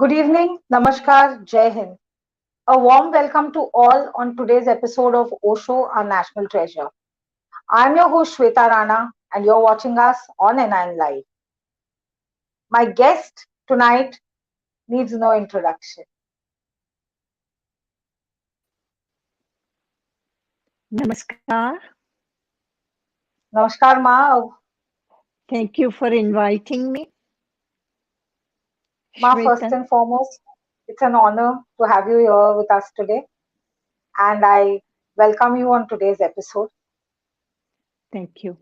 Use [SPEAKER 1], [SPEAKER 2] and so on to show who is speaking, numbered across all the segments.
[SPEAKER 1] Good evening, Namaskar, Jai Hind. A warm welcome to all on today's episode of Osho, Our National Treasure. I'm your host Shweta Rana, and you're watching us on NIN Live. My guest tonight needs no introduction.
[SPEAKER 2] Namaskar.
[SPEAKER 1] Namaskar, Ma.
[SPEAKER 2] Thank you for inviting me,
[SPEAKER 1] Ma, first
[SPEAKER 2] Shweta.
[SPEAKER 1] and foremost, it's an honor to have you here with us today, and I welcome you on today's episode.
[SPEAKER 2] Thank you.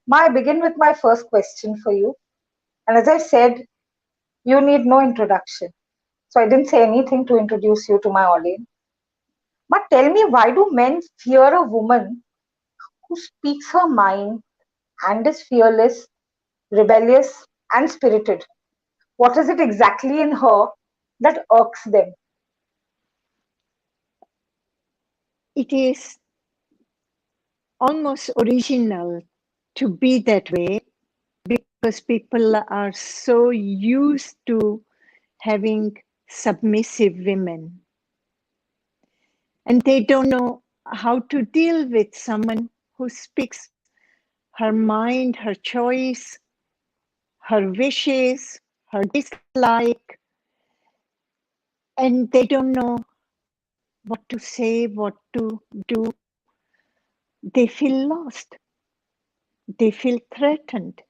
[SPEAKER 1] Ma, I begin with my first question for you. And as I said, you need no introduction. So I didn't say anything to introduce you to my audience. But tell me, why do men fear a woman who speaks her mind and is fearless, rebellious, and spirited? What is it exactly in her that irks them?
[SPEAKER 2] It is almost original to be that way because people are so used to having submissive women and they don't know how to deal with someone who speaks her mind, her choice, her wishes, her dislike, and they don't know what to say, what to do. They feel lost. They feel threatened.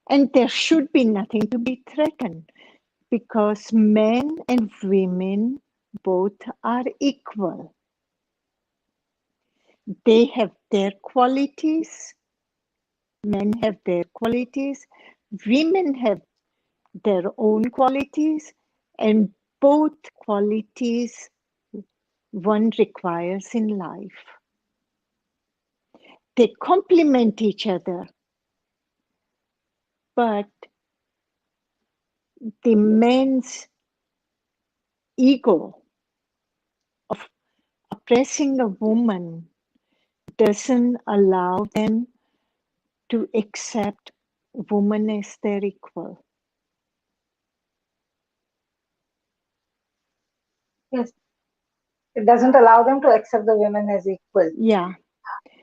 [SPEAKER 2] And there should be nothing to be threatened because men and women both are equal. They have their qualities, men have their qualities, women have their own qualities, and both qualities one requires in life. They complement each other, but the man's ego of oppressing a woman doesn't allow them to accept woman as their equal.
[SPEAKER 1] Yes, it doesn't allow them to accept the women as equal.
[SPEAKER 2] Yeah,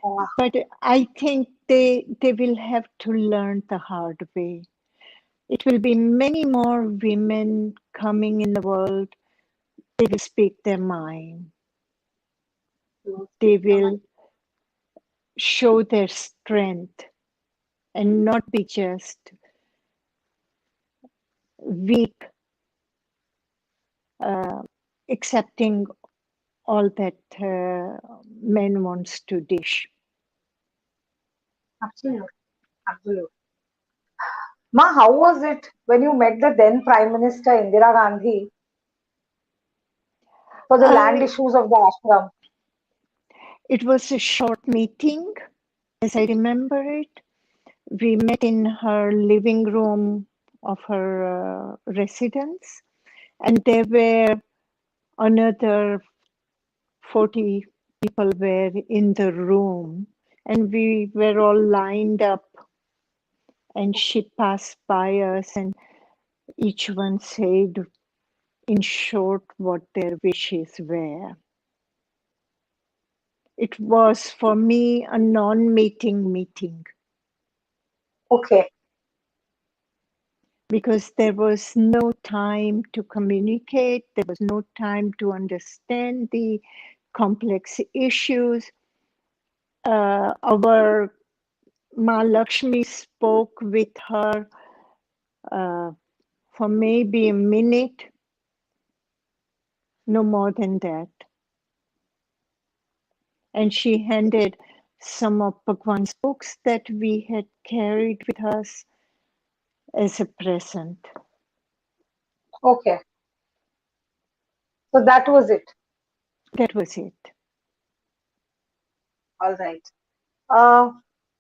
[SPEAKER 1] Uh,
[SPEAKER 2] but I think they will have to learn the hard way. It will be many more women coming in the world. They will speak their mind.
[SPEAKER 1] to speak
[SPEAKER 2] They
[SPEAKER 1] their mind.
[SPEAKER 2] will show their strength and not be just weak, uh, accepting all that men wants to dish.
[SPEAKER 1] Absolutely, absolutely. Ma, how was it when you met the then Prime Minister Indira Gandhi for the land
[SPEAKER 2] Uh,
[SPEAKER 1] issues of the ashram?
[SPEAKER 2] it was a short meeting, as I remember it. We met in her living room of her residence, and there were another 40 people were in the room, and we were all lined up, and she passed by us, and each one said in short what their wishes were. It was for me a non-meeting meeting
[SPEAKER 1] Okay,
[SPEAKER 2] because there was no time to communicate, there was no time to understand the complex issues. Our Ma Lakshmi spoke with her uh, for maybe a minute, no more than that. And she handed some of Bhagwan's books that we had carried with us as a present.
[SPEAKER 1] okay. So that was it.
[SPEAKER 2] That was it.
[SPEAKER 1] All right. Uh,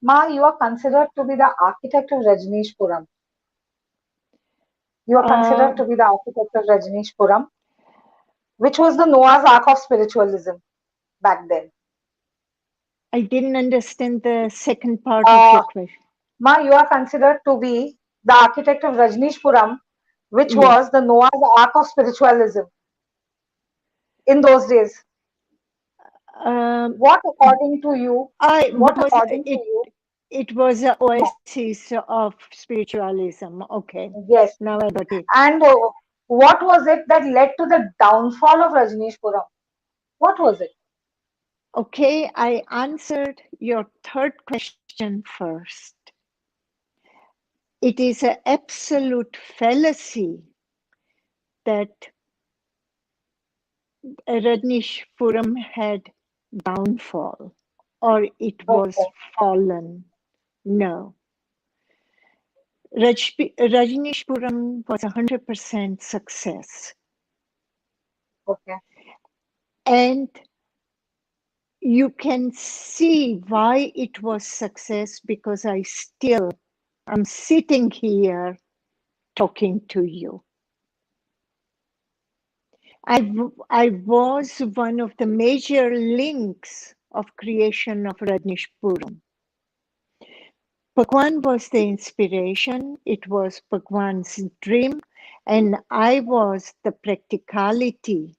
[SPEAKER 1] Ma, you are considered to be the architect of Rajneeshpuram. You are
[SPEAKER 2] Uh,
[SPEAKER 1] considered to be the architect of Rajneeshpuram, which was the Noah's Ark of spiritualism back then.
[SPEAKER 2] I didn't understand the second part of
[SPEAKER 1] Uh,
[SPEAKER 2] your question.
[SPEAKER 1] Ma, you are considered to be the architect of Rajneeshpuram, which
[SPEAKER 2] Yes.
[SPEAKER 1] was the Noah's Ark of spiritualism in those days.
[SPEAKER 2] Um,
[SPEAKER 1] What, according to you,
[SPEAKER 2] I
[SPEAKER 1] what,
[SPEAKER 2] was
[SPEAKER 1] according to
[SPEAKER 2] it.
[SPEAKER 1] you,
[SPEAKER 2] It was an
[SPEAKER 1] yeah,
[SPEAKER 2] oasis of spiritualism. Okay,
[SPEAKER 1] yes.
[SPEAKER 2] now I got it.
[SPEAKER 1] And what was it that led to the downfall of Rajneeshpuram? What was it?
[SPEAKER 2] Okay, I answered your third question first. It is an absolute fallacy that Rajneeshpuram had downfall or it was
[SPEAKER 1] Okay,
[SPEAKER 2] fallen. No. Rajneeshpuram was 100% success.
[SPEAKER 1] okay,
[SPEAKER 2] And you can see why it was success because I'm sitting here talking to you. I was one of the major links of creation of Rajneeshpuram. Bhagwan was the inspiration, it was Bhagwan's dream, and I was the practicality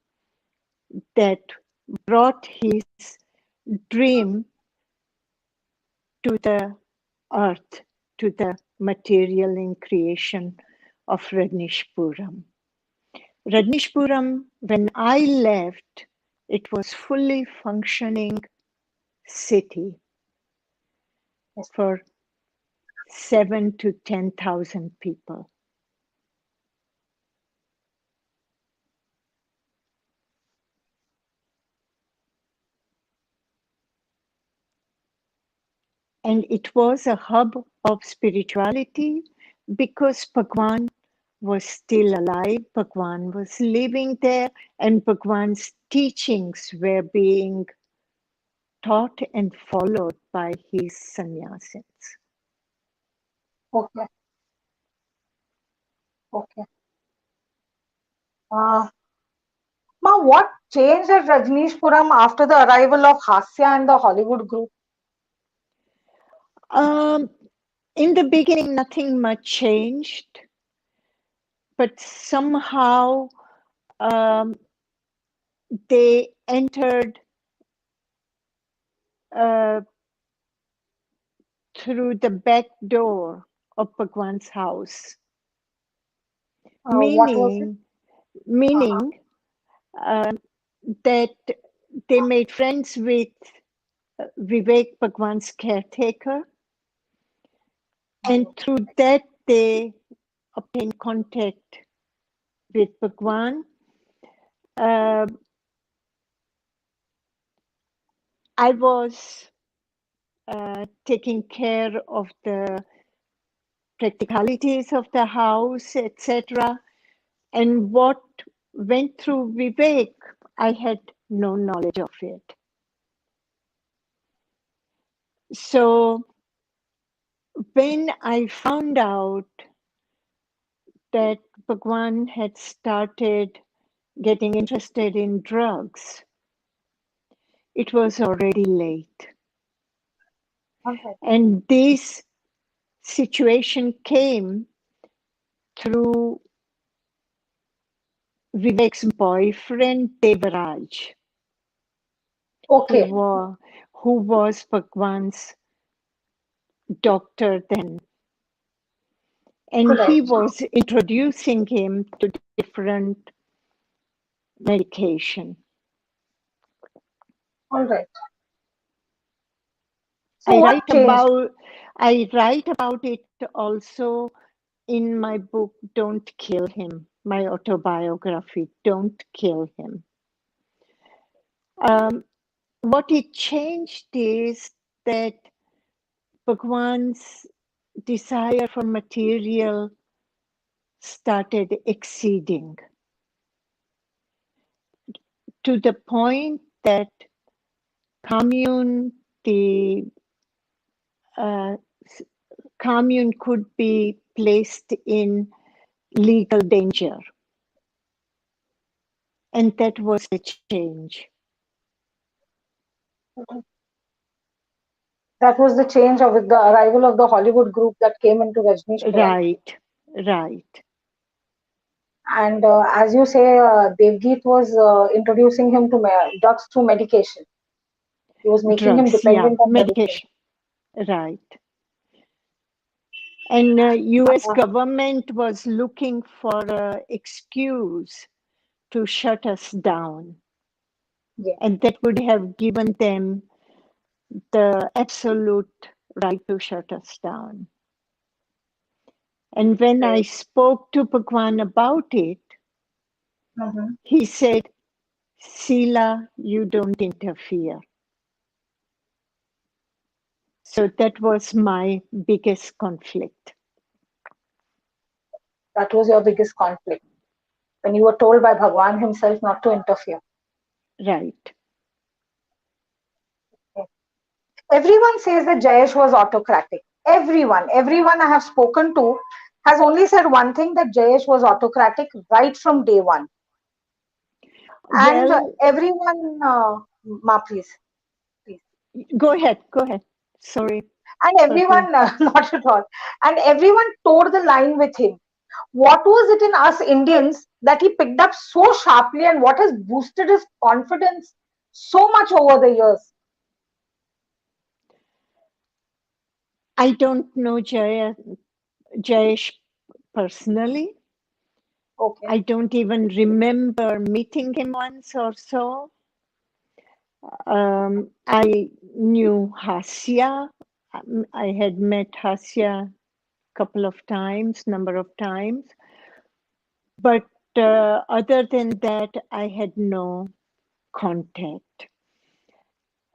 [SPEAKER 2] that brought his dream to the earth, to the material in creation of Rajneeshpuram. Rajneeshpuram, when I left, it was fully functioning city
[SPEAKER 1] yes.
[SPEAKER 2] for 7 to 10,000 people. And it was a hub of spirituality because Bhagwan was still alive, Bhagwan was living there, and Bhagwan's teachings were being taught and followed by his sannyasis.
[SPEAKER 1] Okay, okay. Uh, Ma, what changed at Rajneeshpuram after the arrival of Hasya and the Hollywood group?
[SPEAKER 2] Um, in the beginning, nothing much changed, but somehow they entered uh, through the back door of Bhagwan's house,
[SPEAKER 1] What was it?
[SPEAKER 2] meaning
[SPEAKER 1] Uh-huh.
[SPEAKER 2] meaning that they made friends with Vivek Bhagwan's caretaker, and through that they obtained contact with Bhagwan. Uh, I was taking care of the practicalities of the house, etc. And what went through Vivek, I had no knowledge of it. So when I found out that Bhagwan had started getting interested in drugs, it was already late.
[SPEAKER 1] Okay.
[SPEAKER 2] And this situation came through Vivek's boyfriend, Devaraj, who
[SPEAKER 1] Okay.
[SPEAKER 2] was, who was Bhagwan's doctor then. And
[SPEAKER 1] All right.
[SPEAKER 2] he was introducing him to different medication.
[SPEAKER 1] All right. So
[SPEAKER 2] I
[SPEAKER 1] what
[SPEAKER 2] write
[SPEAKER 1] changed?
[SPEAKER 2] about I write about it also in my book Don't Kill Him, my autobiography, Don't Kill Him. What it changed is that Bhagwan's desire for material started exceeding to the point that commune, the uh, commune could be placed in legal danger. And that was the change.
[SPEAKER 1] That was the change of with the arrival of the Hollywood group that came into Rajneeshpuram.
[SPEAKER 2] Right, Right.
[SPEAKER 1] And as you say, Devgeet was introducing him to drugs through medication. He was making him
[SPEAKER 2] Drugs, yeah,
[SPEAKER 1] dependent on medicine.
[SPEAKER 2] medication. Right. And US
[SPEAKER 1] Uh,
[SPEAKER 2] government was looking for an excuse to shut us down.
[SPEAKER 1] yeah,
[SPEAKER 2] And that would have given them the absolute right to shut us down. And when I
[SPEAKER 1] right.
[SPEAKER 2] spoke to Bhagwan about it,
[SPEAKER 1] Mhm.
[SPEAKER 2] he said, Sheela, you don't interfere. So that was my biggest conflict.
[SPEAKER 1] That was your biggest conflict when you were told by Bhagwan himself not to interfere.
[SPEAKER 2] Right.
[SPEAKER 1] Okay. Everyone says that Jayesh was autocratic. Everyone I have spoken to has only said one thing, that Jayesh was autocratic right from day one. And
[SPEAKER 2] Well,
[SPEAKER 1] everyone, Ma, please.
[SPEAKER 2] go ahead. Sorry
[SPEAKER 1] And
[SPEAKER 2] for the.
[SPEAKER 1] everyone, not at all, and everyone towed the line with him. What was it in us Indians that he picked up so sharply, and what has boosted his confidence so much over the years?
[SPEAKER 2] I don't know Jayesh personally.
[SPEAKER 1] Okay.
[SPEAKER 2] I don't even remember meeting him once or so. I knew Hasya. I had met Hasya a couple of times, number of times, but other than that, I had no contact.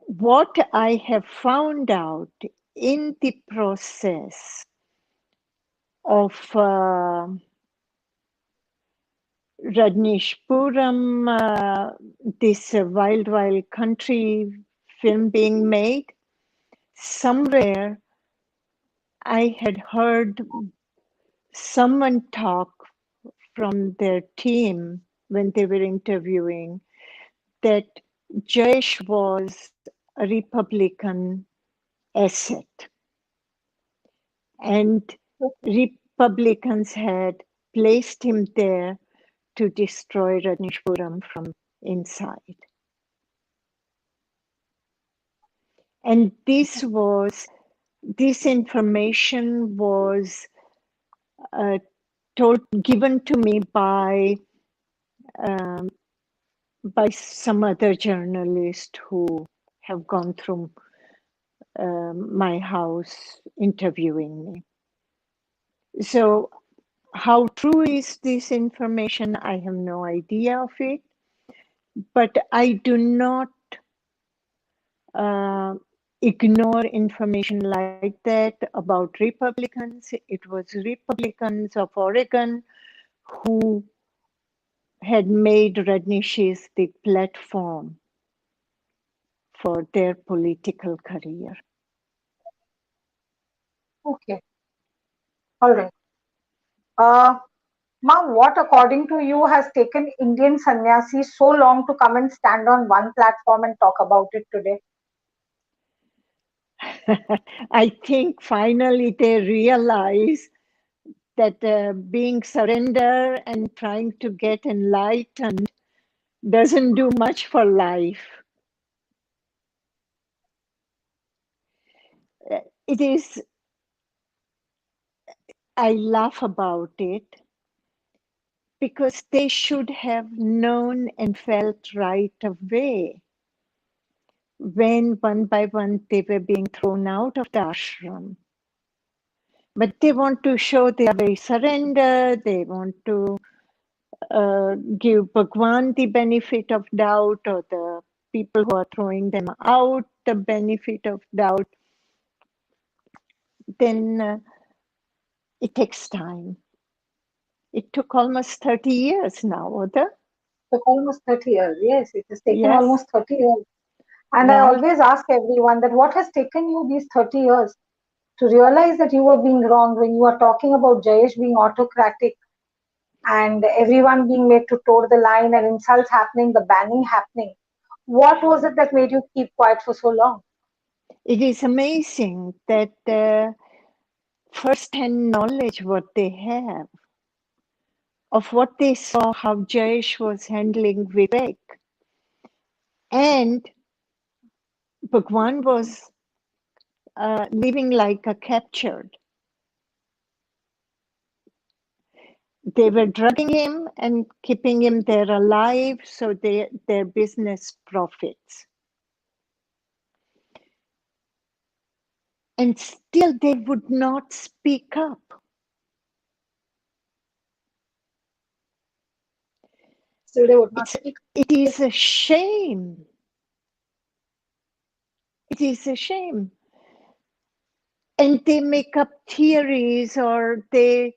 [SPEAKER 2] What I have found out in the process of Rajneeshpuram, this Wild Wild Country film being made, somewhere I had heard someone talk from their team when they were interviewing that Jayesh was a Republican asset, and Republicans had placed him there to destroy Rajneeshpuram from inside. And this information was uh, given to me um, by some other journalist who have gone through my house interviewing me. So how true is this information? I have no idea of it, but I do not uh, ignore information like that about Republicans. It was Republicans of Oregon who had made Rajneesh's the platform for their political career.
[SPEAKER 1] Okay. All right. Uh, Ma, what according to you has taken Indian sannyasis so long to come and stand on one platform and talk about it today?
[SPEAKER 2] I think finally they realize that being surrender and trying to get enlightened doesn't do much for life. It is, I laugh about it because they should have known and felt right away when one by one they were being thrown out of the ashram. But they want to show they are very surrender, they want to give Bhagwan the benefit of doubt, or the people who are throwing them out the benefit of doubt. Then it takes time. It took almost 30 years now, Oda.
[SPEAKER 1] Took almost 30 years. Yes, it has taken
[SPEAKER 2] Yes,
[SPEAKER 1] almost 30 years. And I
[SPEAKER 2] right.
[SPEAKER 1] always ask everyone that what has taken you these 30 years to realize that you were being wronged when you are talking about Jayesh being autocratic and everyone being made to toe the line and insults happening, the banning happening. What was it that made you keep quiet for so long?
[SPEAKER 2] It is amazing that first-hand knowledge what they have of what they saw, how Jayesh was handling Vivek. And Bhagwan was living like a captured. They were drugging him and keeping him there alive so their business profits. And still they would not speak up.
[SPEAKER 1] Still, they would not
[SPEAKER 2] It's,
[SPEAKER 1] speak.
[SPEAKER 2] it is a shame. It is a shame. And they make up theories or they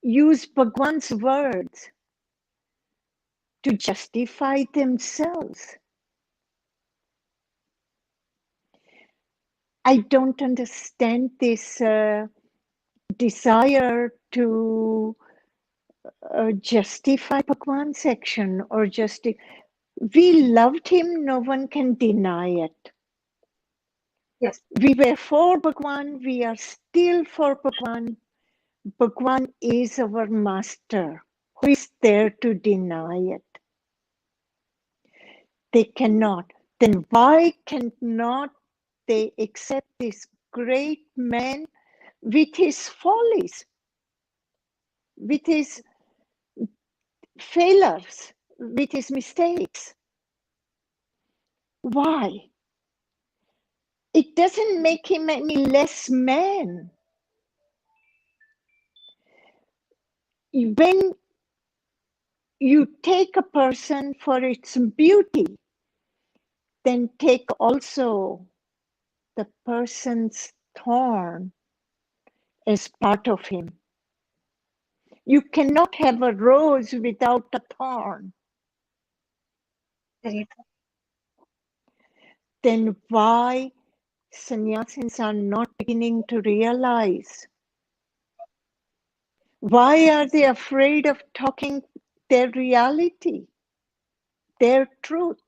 [SPEAKER 2] use Bhagwan's words to justify themselves. I don't understand this desire to justify Bhagwan's action or we loved him, no one can deny it.
[SPEAKER 1] Yes,
[SPEAKER 2] We were for Bhagwan, we are still for Bhagwan. Bhagwan is our master. Who is there to deny it? They cannot. Then why cannot they accept this great man with his follies, with his failures, with his mistakes? Why? It doesn't make him any less man. When you take a person for its beauty, then take also the person's thorn as part of him. You cannot have a rose without a thorn.
[SPEAKER 1] very true.
[SPEAKER 2] Then why sannyasins are not beginning to realize? Why are they afraid of talking their reality, their truth?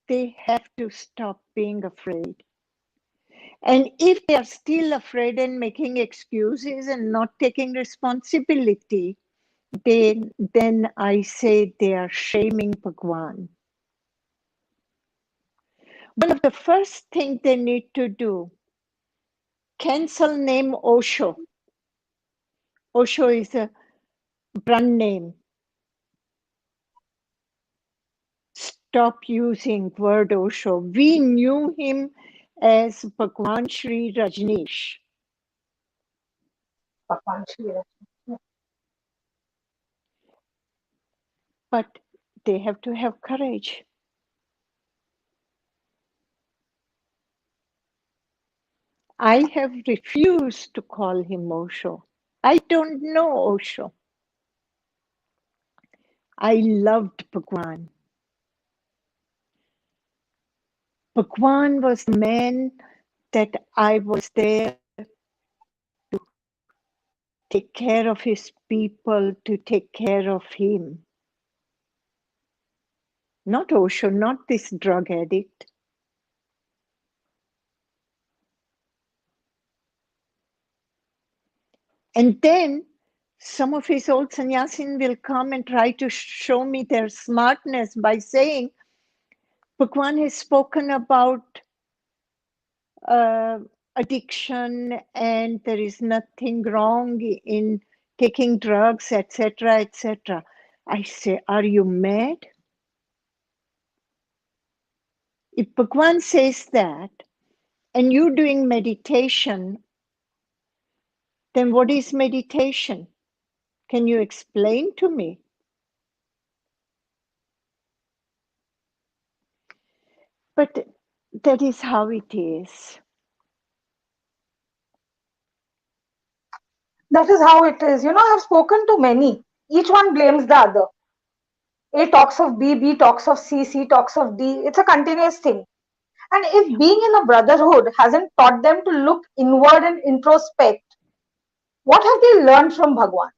[SPEAKER 2] They have to stop being afraid. And if they are still afraid and making excuses and not taking responsibility, then I say they are shaming Bhagwan. One of the first things they need to do, cancel name Osho. Osho is a brand name. Stop using word Osho. We knew him as Bhagwan Sri Rajneesh.
[SPEAKER 1] Bhagwan Sheela.
[SPEAKER 2] But they have to have courage. I have refused to call him Osho. I don't know Osho. I loved Bhagwan. Bhagwan was the man that I was there to take care of his people, to take care of him. Not Osho, not this drug addict. And then some of his old sannyasin will come and try to show me their smartness by saying, Bhagwan has spoken about uh, addiction and there is nothing wrong in taking drugs, etc., etc. I say, are you mad? If Bhagwan says that and you're doing meditation, then what is meditation? Can you explain to me? But that is how it is.
[SPEAKER 1] That is how it is. I've spoken to many. Each one blames the other. A talks of B, B talks of C, C talks of D. It's a continuous thing. And if being in a brotherhood hasn't taught them to look inward and introspect, what have they learned from Bhagwan?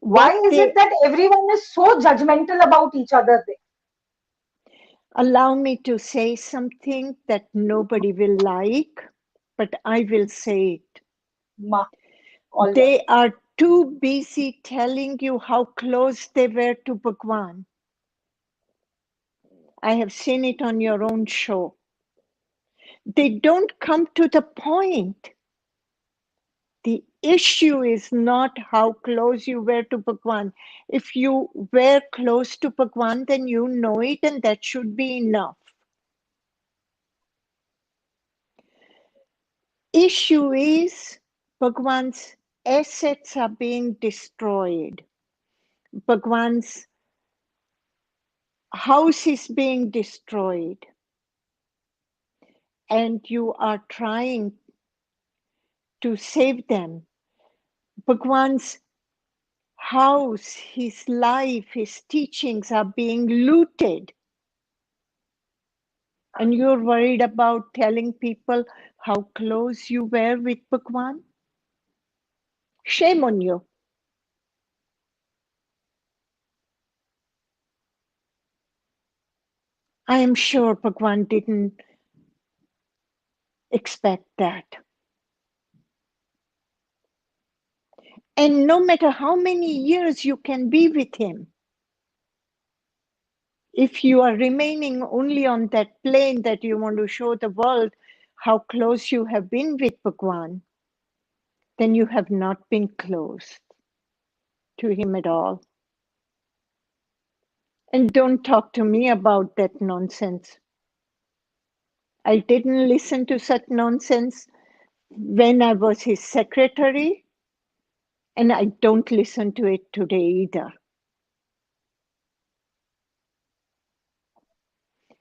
[SPEAKER 1] Why
[SPEAKER 2] What
[SPEAKER 1] is it
[SPEAKER 2] they
[SPEAKER 1] that everyone is so judgmental about each other?
[SPEAKER 2] Allow me to say something that nobody will like, but I will say it.
[SPEAKER 1] Ma, all yours.
[SPEAKER 2] They are too busy telling you how close they were to Bhagwan. I have seen it on your own show. They don't come to the point. The issue is not how close you were to Bhagwan. If you were close to Bhagwan, then you know it, and that should be enough. Issue is Bhagwan's assets are being destroyed. Bhagwan's house is being destroyed. And you are trying to save them. Bhagwan's house, his life, his teachings are being looted. And you're worried about telling people how close you were with Bhagwan? Shame on you. I am sure Bhagwan didn't expect that. And no matter how many years you can be with him, if you are remaining only on that plane that you want to show the world how close you have been with Bhagwan, then you have not been close to him at all. And don't talk to me about that nonsense. I didn't listen to such nonsense when I was his secretary, and I don't listen to it today either.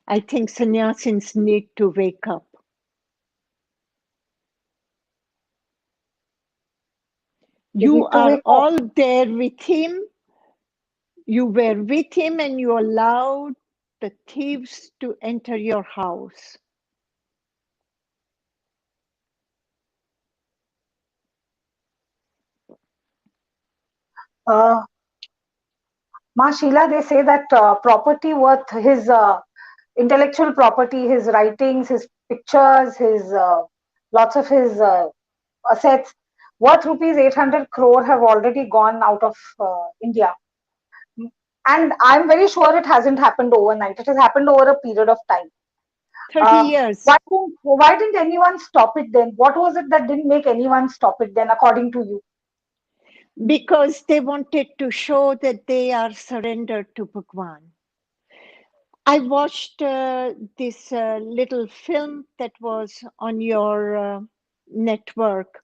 [SPEAKER 2] I think sannyasins need to wake up.
[SPEAKER 1] They
[SPEAKER 2] You
[SPEAKER 1] need to
[SPEAKER 2] are
[SPEAKER 1] wake up.
[SPEAKER 2] all there with him. You were with him and you allowed the thieves to enter your house.
[SPEAKER 1] Uh, Ma Sheila, they say that property worth his intellectual property, his writings, his pictures, his lots of his assets worth rupees 800 crore have already gone out of India. And I'm very sure it hasn't happened overnight. It has happened over a period of time.
[SPEAKER 2] 30
[SPEAKER 1] Uh,
[SPEAKER 2] years.
[SPEAKER 1] why didn't anyone stop it then? What was it that didn't make anyone stop it then, according to you?
[SPEAKER 2] Because they wanted to show that they are surrendered to Bhagwan. I watched this little film that was on your network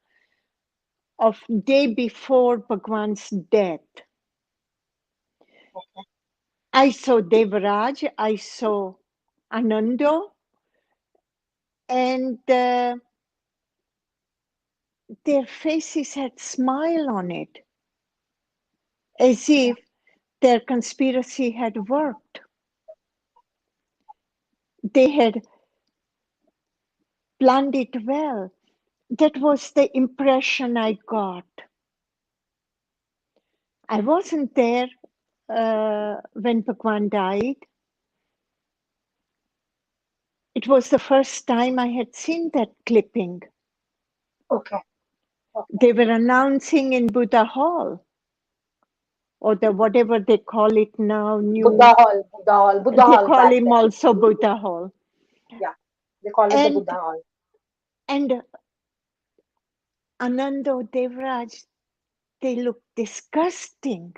[SPEAKER 2] of day before Bhagwan's death. I saw Devaraj, I saw Anando, and their faces had smile on it, as if their conspiracy had worked. They had planned it well. That was the impression I got. I wasn't there when Bhagwan died. It was the first time I had seen that clipping.
[SPEAKER 1] Okay. Okay.
[SPEAKER 2] They were announcing in Buddha Hall, or the whatever they call it now,
[SPEAKER 1] Buddha
[SPEAKER 2] new.
[SPEAKER 1] Hall, Buddha Hall, Buddha
[SPEAKER 2] They
[SPEAKER 1] Hall
[SPEAKER 2] call
[SPEAKER 1] back
[SPEAKER 2] him
[SPEAKER 1] then.
[SPEAKER 2] also Buddha Hall.
[SPEAKER 1] Yeah, they call it the
[SPEAKER 2] And
[SPEAKER 1] Buddha Hall.
[SPEAKER 2] and Anando Devraj, they look disgusting.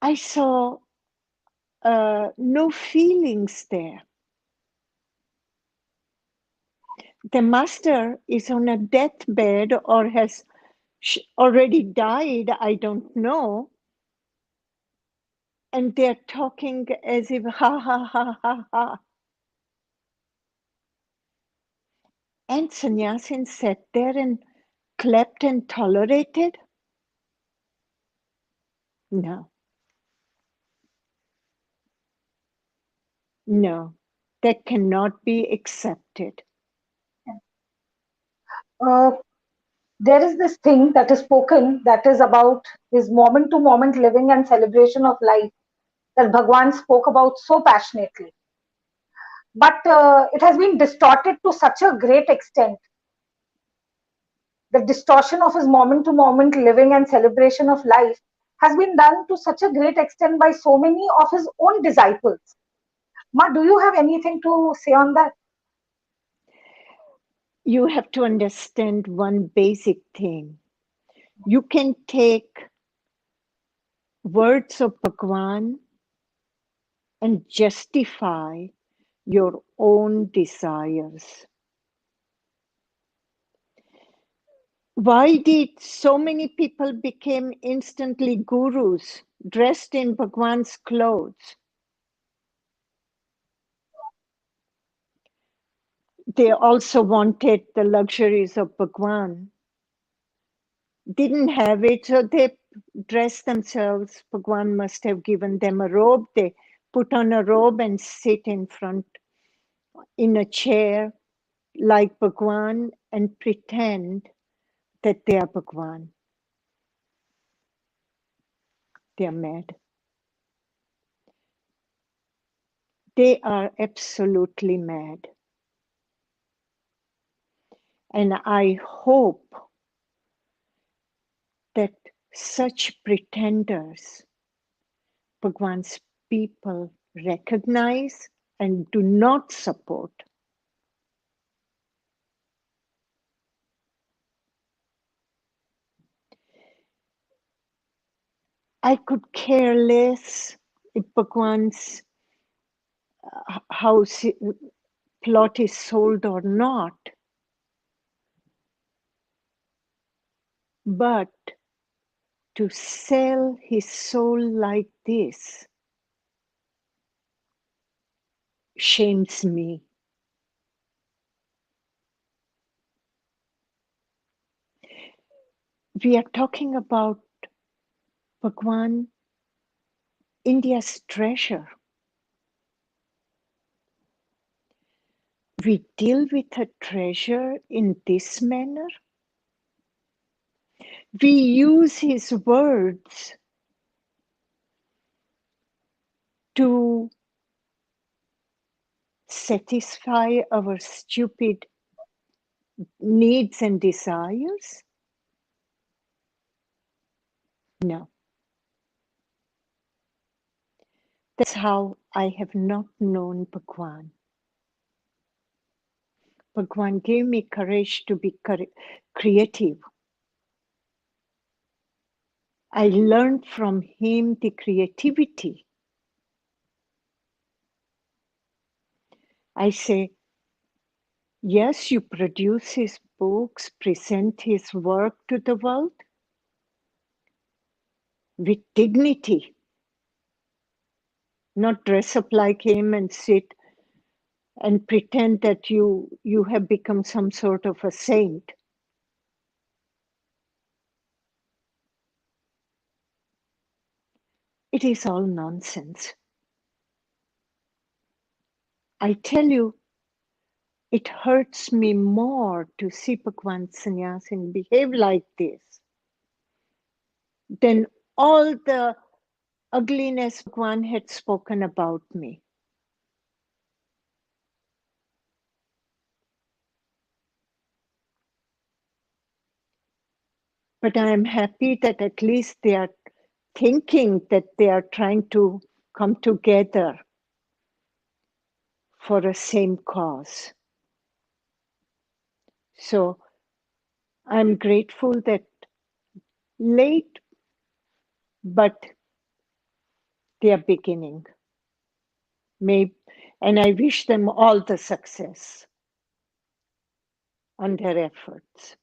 [SPEAKER 2] I saw no feelings there. The master is on a deathbed or has already died, I don't know. And they're talking as if ha ha ha ha ha. And sannyasin sat there and clapped and tolerated? No, no, that cannot be accepted.
[SPEAKER 1] Uh, there is this thing that is spoken that is about his moment to moment living and celebration of life. that Bhagwan spoke about so passionately. But it has been distorted to such a great extent. The distortion of his moment to moment living and celebration of life has been done to such a great extent by so many of his own disciples. Ma, do you have anything to say on that?
[SPEAKER 2] You have to understand one basic thing. You can take words of Bhagwan and justify your own desires. Why did so many people become instantly gurus dressed in Bhagwan's clothes? They also wanted the luxuries of Bhagwan. Didn't have it, so they dressed themselves. Bhagwan must have given them a robe. They put on a robe and sit in front in a chair like Bhagwan and pretend that they are Bhagwan. They are mad. They are absolutely mad. And I hope that such pretenders, Bhagwan's people recognize and do not support. I could care less if Bhagwan's house plot is sold or not, but to sell his soul like this shames me. We are talking about Bhagwan, India's treasure. We deal with a treasure in this manner. We use his words to satisfy our stupid needs and desires. No. That's how I have not known Bhagwan. Bhagwan gave me courage to be creative. I learned from him the creativity. I say, yes, you produce his books, present his work to the world with dignity, not dress up like him and sit and pretend that you have become some sort of a saint. It is all nonsense. I tell you, it hurts me more to see Bhagwan Sannyasin behave like this than all the ugliness Bhagwan had spoken about me. But I am happy that at least they are thinking that they are trying to come together for a same cause. So I'm grateful that late, but they are beginning. And I wish them all the success on their efforts.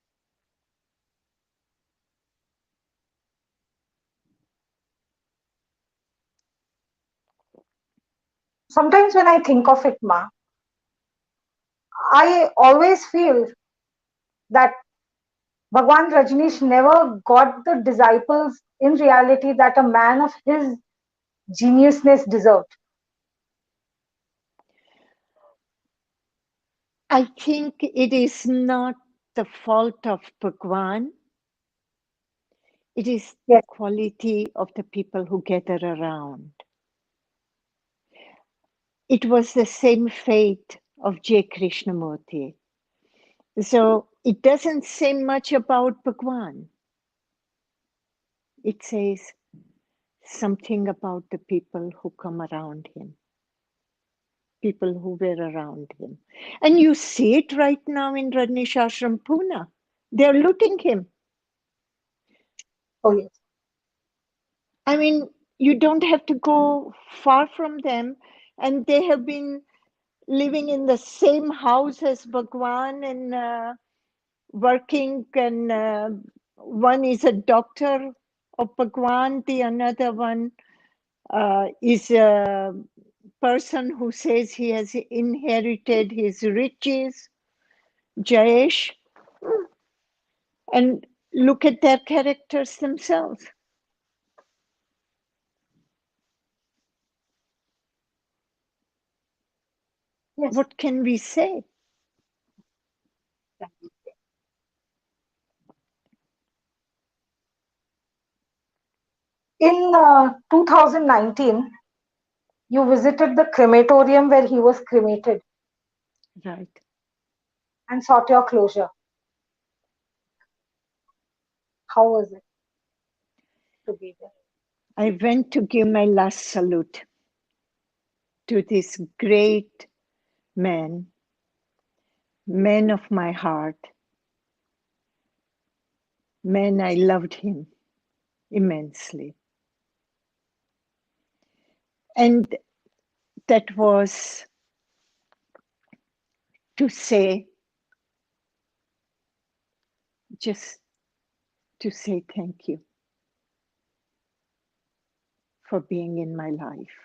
[SPEAKER 1] Sometimes when I think of it, Ma, I always feel that Bhagwan Rajneesh never got the disciples in reality that a man of his geniusness deserved.
[SPEAKER 2] I think it is not the fault of Bhagwan. It is the
[SPEAKER 1] Yes,
[SPEAKER 2] quality of the people who gather around. it was the same fate of J. Krishnamurti. So it doesn't say much about Bhagwan. It says something about the people who come around him, people who were around him. And you see it right now in Rajneesh Ashram, Pune. They're looting him.
[SPEAKER 1] Oh, yes.
[SPEAKER 2] I mean, you don't have to go far from them, and they have been living in the same house as Bhagwan and working. And one is a doctor of Bhagwan, the another one is a person who says he has inherited his riches, Jayesh. And look at their characters themselves.
[SPEAKER 1] Yes.
[SPEAKER 2] What can we say?
[SPEAKER 1] In 2019, you visited the crematorium where he was cremated
[SPEAKER 2] Right.
[SPEAKER 1] and sought your closure. How was it to be there?
[SPEAKER 2] I went to give my last salute to this great man, man of my heart, man, I loved him immensely. And that was to say, just to say thank you for being in my life.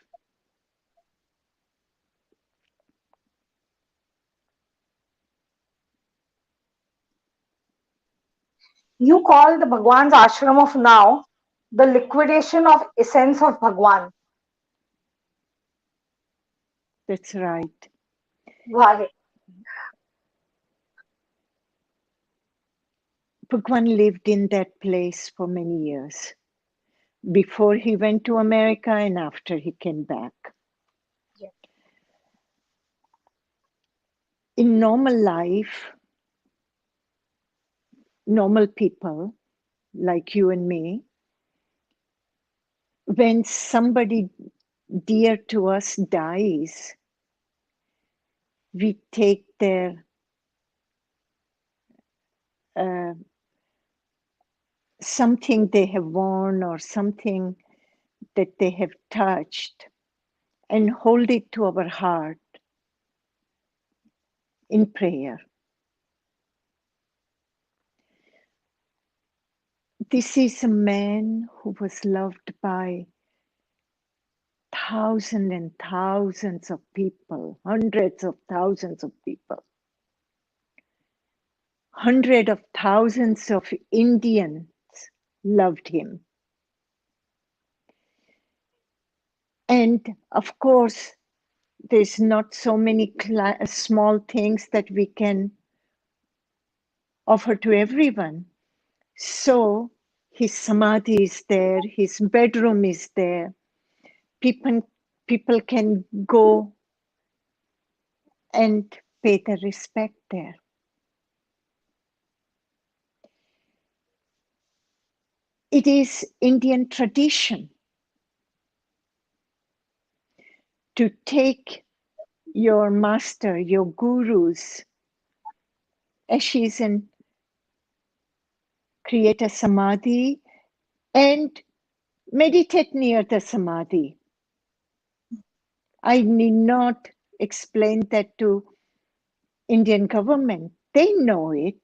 [SPEAKER 1] You call the Bhagwan's ashram of now the liquidation of essence of Bhagwan.
[SPEAKER 2] That's right.
[SPEAKER 1] Why?
[SPEAKER 2] Bhagwan lived in that place for many years, before he went to America and after he came back.
[SPEAKER 1] Yeah.
[SPEAKER 2] In normal life, normal people like you and me, when somebody dear to us dies, we take their uh, something they have worn or something that they have touched and hold it to our heart in prayer. This is a man who was loved by thousands and thousands of people, hundreds of thousands of people. Hundreds of thousands of Indians loved him. And of course, there's not so many small things that we can offer to everyone. So his samadhi is there, his bedroom is there. People can go and pay the respect there. It is Indian tradition to take your master, your guru's ashes and create a samadhi and meditate near the samadhi. I need not explain that to Indian government. They know it.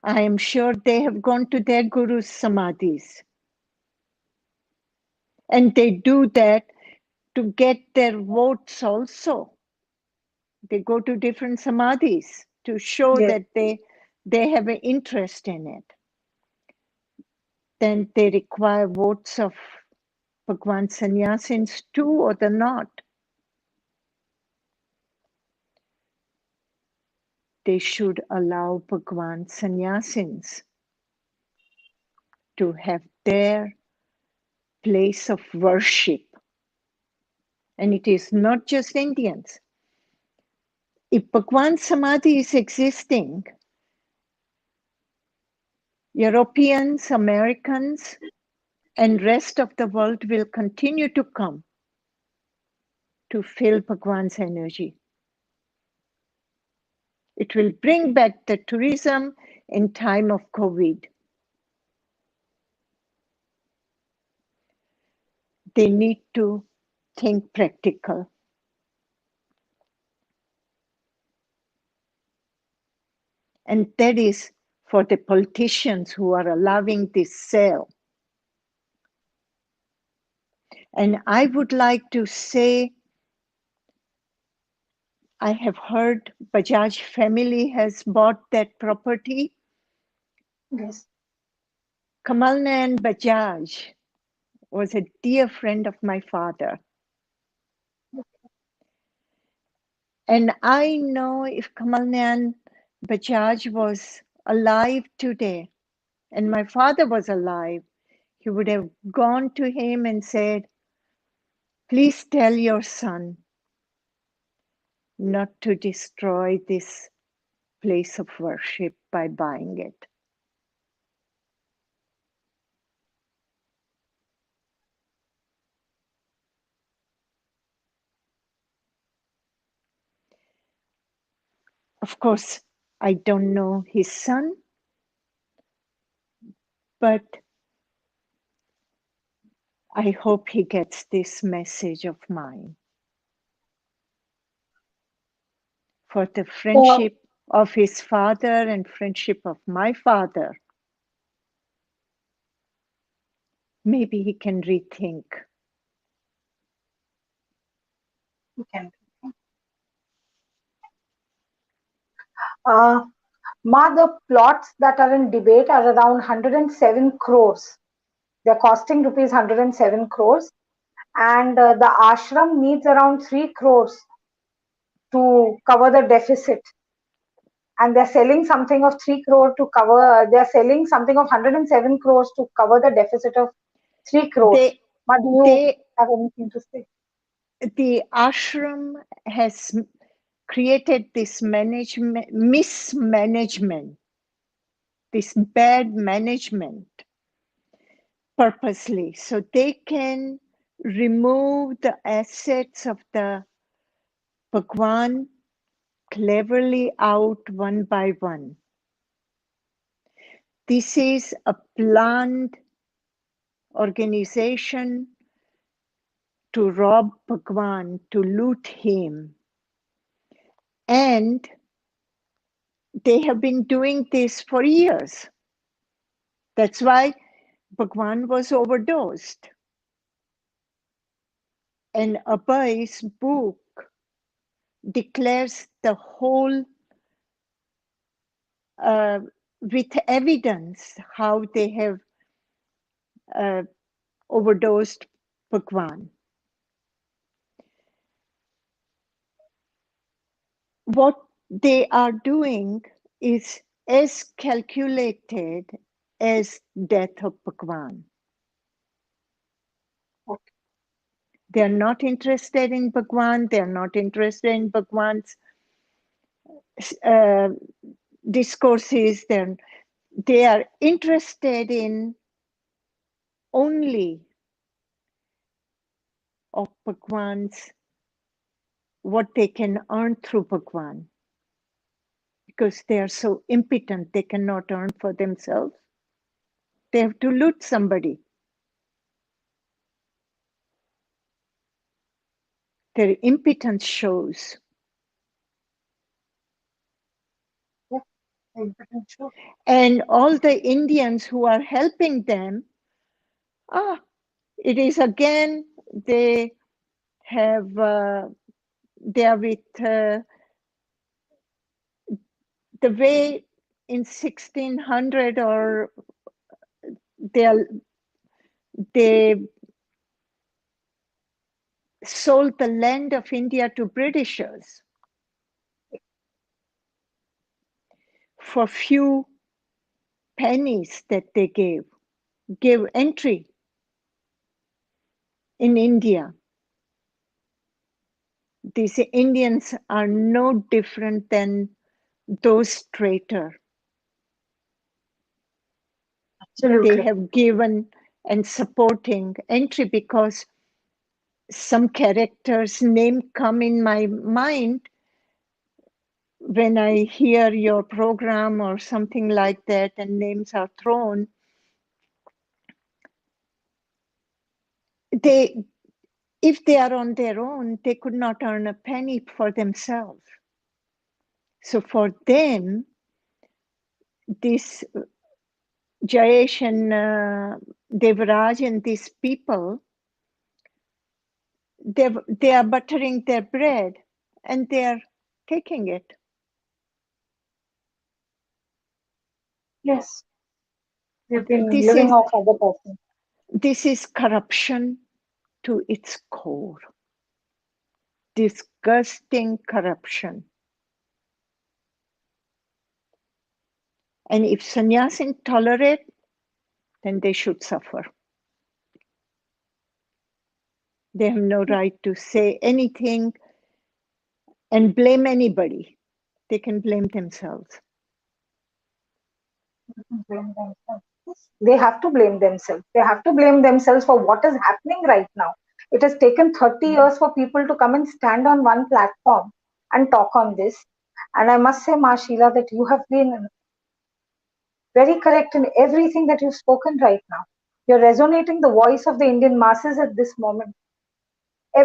[SPEAKER 2] I am sure they have gone to their guru's samadhis. And they do that to get their votes also. They go to different samadhis to show
[SPEAKER 1] Yes.
[SPEAKER 2] that they have an interest in it. Then they require votes of Bhagwan sannyasins too, or they're not. They should allow Bhagwan sannyasins to have their place of worship And it is not just Indians. If Bhagwan Samadhi is existing, Europeans, Americans, and rest of the world will continue to come to feel Bhagwan's energy. It will bring back the tourism in time of COVID. They need to think practical. And that is for the politicians who are allowing this sale. And I would like to say, I have heard Bajaj family has bought that property.
[SPEAKER 1] Yes.
[SPEAKER 2] Kamalnayan Bajaj was a dear friend of my father. And I know if Kamalnayan Bajaj was alive today, and my father was alive, he would have gone to him and said, please tell your son not to destroy this place of worship by buying it. Of course, I don't know his son, but I hope he gets this message of mine for the
[SPEAKER 1] So
[SPEAKER 2] friendship of his father and friendship of my father. Maybe he can rethink.
[SPEAKER 1] you can. Uh, Ma, the plots that are in debate are around 107 crores. They're costing rupees 107 crores. And the ashram needs around 3 crores to cover the deficit. And they're selling something of 3 crore to cover, they're selling something of 107 crores to cover the deficit of 3 crores.
[SPEAKER 2] They,
[SPEAKER 1] Ma, do you
[SPEAKER 2] they,
[SPEAKER 1] have anything to say?
[SPEAKER 2] the ashram has created this mismanagement, this bad management purposely, so they can remove the assets of the Bhagwan cleverly out one by one. This is a planned organization to rob Bhagwan, to loot him. And they have been doing this for years. That's why Bhagwan was overdosed. And Abhay's book declares the whole, with evidence, how they have overdosed Bhagwan. What they are doing is as calculated as death of Bhagwan.
[SPEAKER 1] Okay.
[SPEAKER 2] They are not interested in Bhagwan. They are not interested in Bhagwan's uh, discourses. They are interested in only of Bhagwan's, what they can earn through Bhagwan, because they are so impotent, they cannot earn for themselves. They have to loot somebody. Their impotence shows.
[SPEAKER 1] Yeah, important, sure.
[SPEAKER 2] And all the Indians who are helping them, it is again, they have, they are with the way in 1600, or they sold the land of India to Britishers for few pennies that they gave entry in India. these Indians are no different than those traitors. They
[SPEAKER 1] Absolutely.
[SPEAKER 2] have given and supporting entry because some characters' name come in my mind when I hear your program or something like that, and names are thrown. They, if they are on their own, they could not earn a penny for themselves. So for them, this Jayesh and Devraj and these people, they are buttering their bread and they are taking it.
[SPEAKER 1] Yes. They've been
[SPEAKER 2] This
[SPEAKER 1] living
[SPEAKER 2] is
[SPEAKER 1] off other person.
[SPEAKER 2] this is corruption to its core. Disgusting corruption. And if sannyasin tolerate, then they should suffer. They have no right to say anything and blame anybody. They can blame themselves.
[SPEAKER 1] Blame themselves. They have to blame themselves. They have to blame themselves for what is happening right now. It has taken 30 years for people to come and stand on one platform and talk on this. And I must say, Ma Sheila, that you have been very correct in everything that you've spoken right now. You're resonating the voice of the Indian masses at this moment.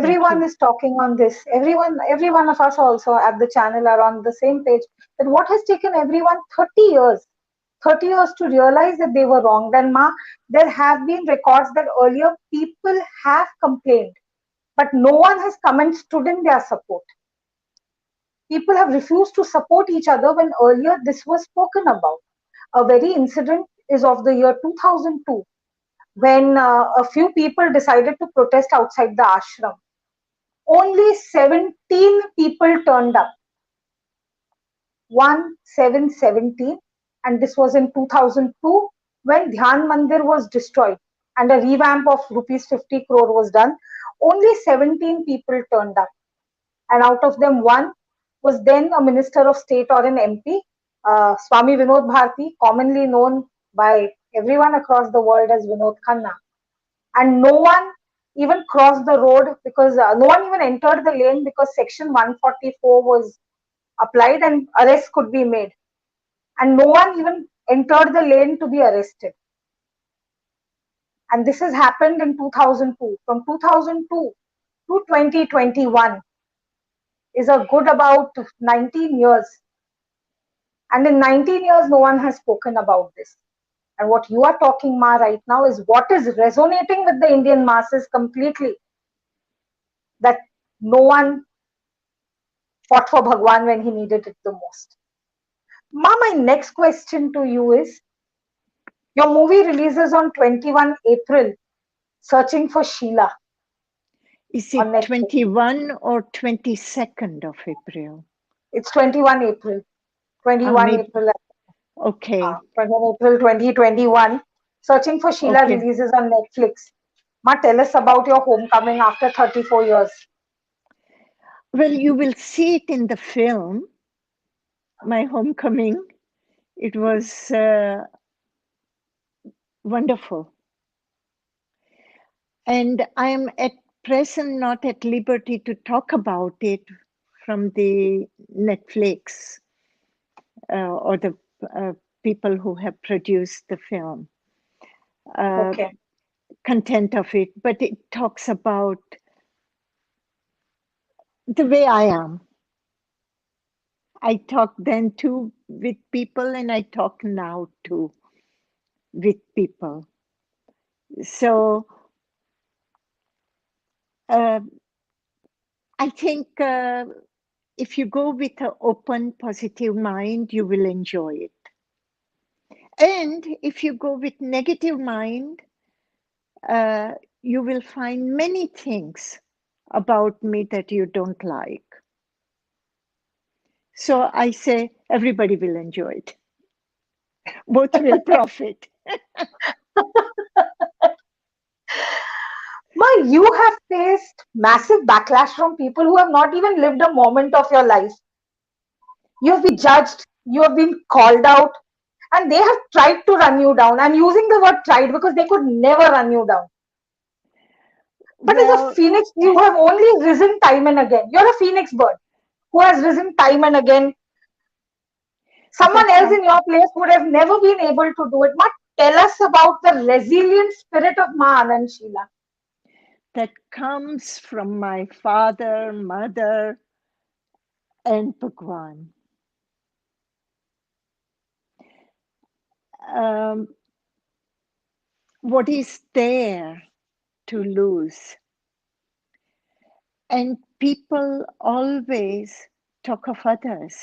[SPEAKER 2] Thank
[SPEAKER 1] Everyone
[SPEAKER 2] you.
[SPEAKER 1] is talking on this. Every one of us also at the channel are on the same page. That what has taken everyone 30 years, 30 years to realize that they were wrong. Then, Ma, there have been records that earlier people have complained, but no one has come and stood in their support. People have refused to support each other when earlier this was spoken about. A very incident is of the year 2002 when a few people decided to protest outside the ashram. Only 17 people turned up. 1717, and this was in 2002 when Dhyan Mandir was destroyed and a revamp of rupees 50 crore was done. Only 17 people turned up, and out of them, one was then a minister of state or an MP, Swami Vinod Bharati, commonly known by everyone across the world as Vinod Khanna. And no one even crossed the road because no one even entered the lane because section 144 was applied and arrest could be made, and no one even entered the lane to be arrested. And this has happened in 2002. From 2002 to 2021 is a good about 19 years, and in 19 years no one has spoken about this. And what you are talking, Ma, right now is what is resonating with the Indian masses completely, that no one fought for Bhagwan when he needed it the most. Ma, my next question to you is, your movie releases on 21 April, Searching for Sheila,
[SPEAKER 2] Is
[SPEAKER 1] on
[SPEAKER 2] it
[SPEAKER 1] Netflix.
[SPEAKER 2] 21 or 22nd of April?
[SPEAKER 1] It's 21 April. 21
[SPEAKER 2] Maybe.
[SPEAKER 1] April.
[SPEAKER 2] Okay.
[SPEAKER 1] 21 April 2021. Searching for Sheila
[SPEAKER 2] Okay.
[SPEAKER 1] releases on Netflix. Ma, tell us about your homecoming after 34 years.
[SPEAKER 2] Well, you will see it in the film, My Homecoming. It was wonderful. And I am at present not at liberty to talk about it from the Netflix or the people who have produced the film,
[SPEAKER 1] Okay.
[SPEAKER 2] content of it, but it talks about the way I am. I talk then too with people, and I talk now too with people. So uh, I think if you go with an open, positive mind, you will enjoy it. And if you go with negative mind, uh, you will find many things about me that you don't like. So I say everybody will enjoy it. Both will profit.
[SPEAKER 1] Ma, you have faced massive backlash from people who have not even lived a moment of your life. You have been judged, you have been called out, and they have tried to run you down. I'm using the word tried because they could never run you down. But as a
[SPEAKER 2] Well,
[SPEAKER 1] phoenix, you have only risen time and again. You're a phoenix bird who has risen time and again. Someone
[SPEAKER 2] that's
[SPEAKER 1] else
[SPEAKER 2] how
[SPEAKER 1] in your place would have never been able to do it. But tell us about the resilient spirit of Ma Anand Sheela.
[SPEAKER 2] that comes from my father, mother, and Bhagwan. Um, what is there to lose? And people always talk of others.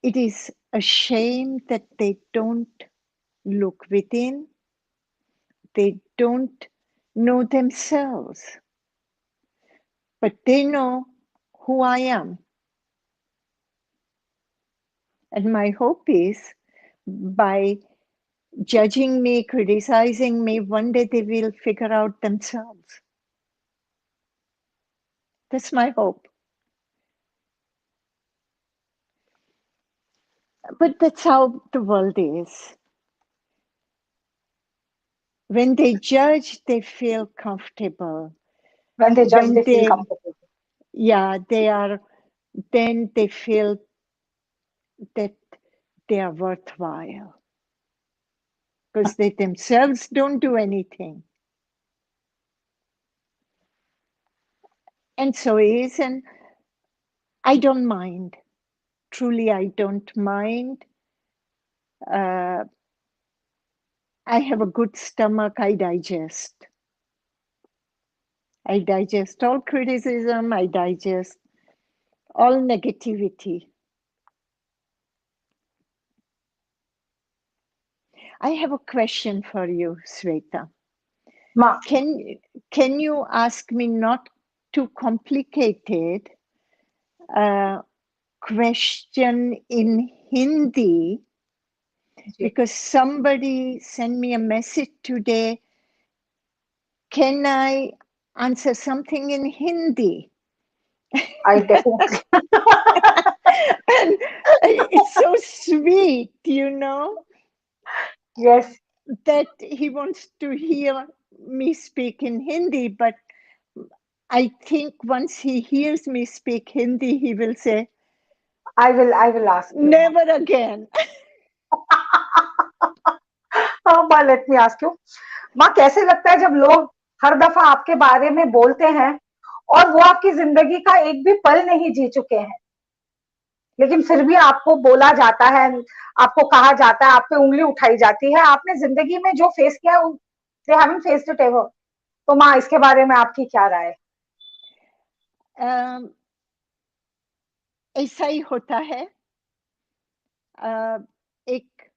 [SPEAKER 2] It is a shame that they don't look within, they don't know themselves, but they know who I am. And my hope is by judging me, criticizing me, one day they will figure out themselves. That's my hope. But that's how the world is. When they judge, they feel comfortable.
[SPEAKER 1] When they judge,
[SPEAKER 2] When
[SPEAKER 1] they feel
[SPEAKER 2] they,
[SPEAKER 1] comfortable.
[SPEAKER 2] yeah, they are, then they feel that they are worthwhile because they themselves don't do anything. And so it is, and I don't mind. Truly, I don't mind. Uh, I have a good stomach. I digest. I digest all criticism. I digest all negativity. I have a question for you, Shweta.
[SPEAKER 1] Ma,
[SPEAKER 2] Can can you ask me not too complicated question in Hindi?
[SPEAKER 1] ji,
[SPEAKER 2] Because somebody sent me a message today. Can I answer something in Hindi?
[SPEAKER 1] I definitely.
[SPEAKER 2] And it's so sweet, you know,
[SPEAKER 1] Yes,
[SPEAKER 2] that he wants to hear me speak in Hindi. But I think once he hears me speak Hindi, he will say,
[SPEAKER 1] I will ask you, Ma.
[SPEAKER 2] never again.
[SPEAKER 1] Ma, let me ask you. माँ कैसे लगता है जब लोग हर दफा आपके बारे में बोलते हैं और वो आपकी जिंदगी का एक भी पल नहीं जी चुके हैं लेकिन फिर भी आपको बोला जाता है आपको कहा जाता है आप पे उंगली उठाई जाती है आपने जिंदगी में जो फेस किया they haven't faced it ever तो माँ इसके बारे में आपकी क्या राय है
[SPEAKER 2] ऐसा ही होता है एक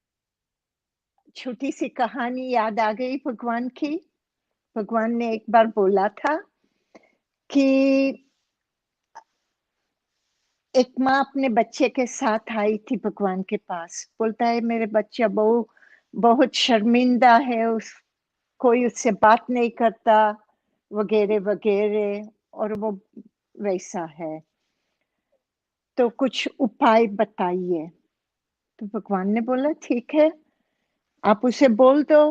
[SPEAKER 2] छोटी सी कहानी याद आ गई भगवान की भगवान ने एक बार बोला था कि एक माँ अपने बच्चे के साथ आई थी भगवान के पास बोलता है मेरे बच्चा बहुत शर्मिंदा है उस कोई उससे बात नहीं करता वगैरह वगैरह और वो वैसा है तो कुछ उपाय बताइए तो भगवान ने बोला ठीक है आप उसे बोल दो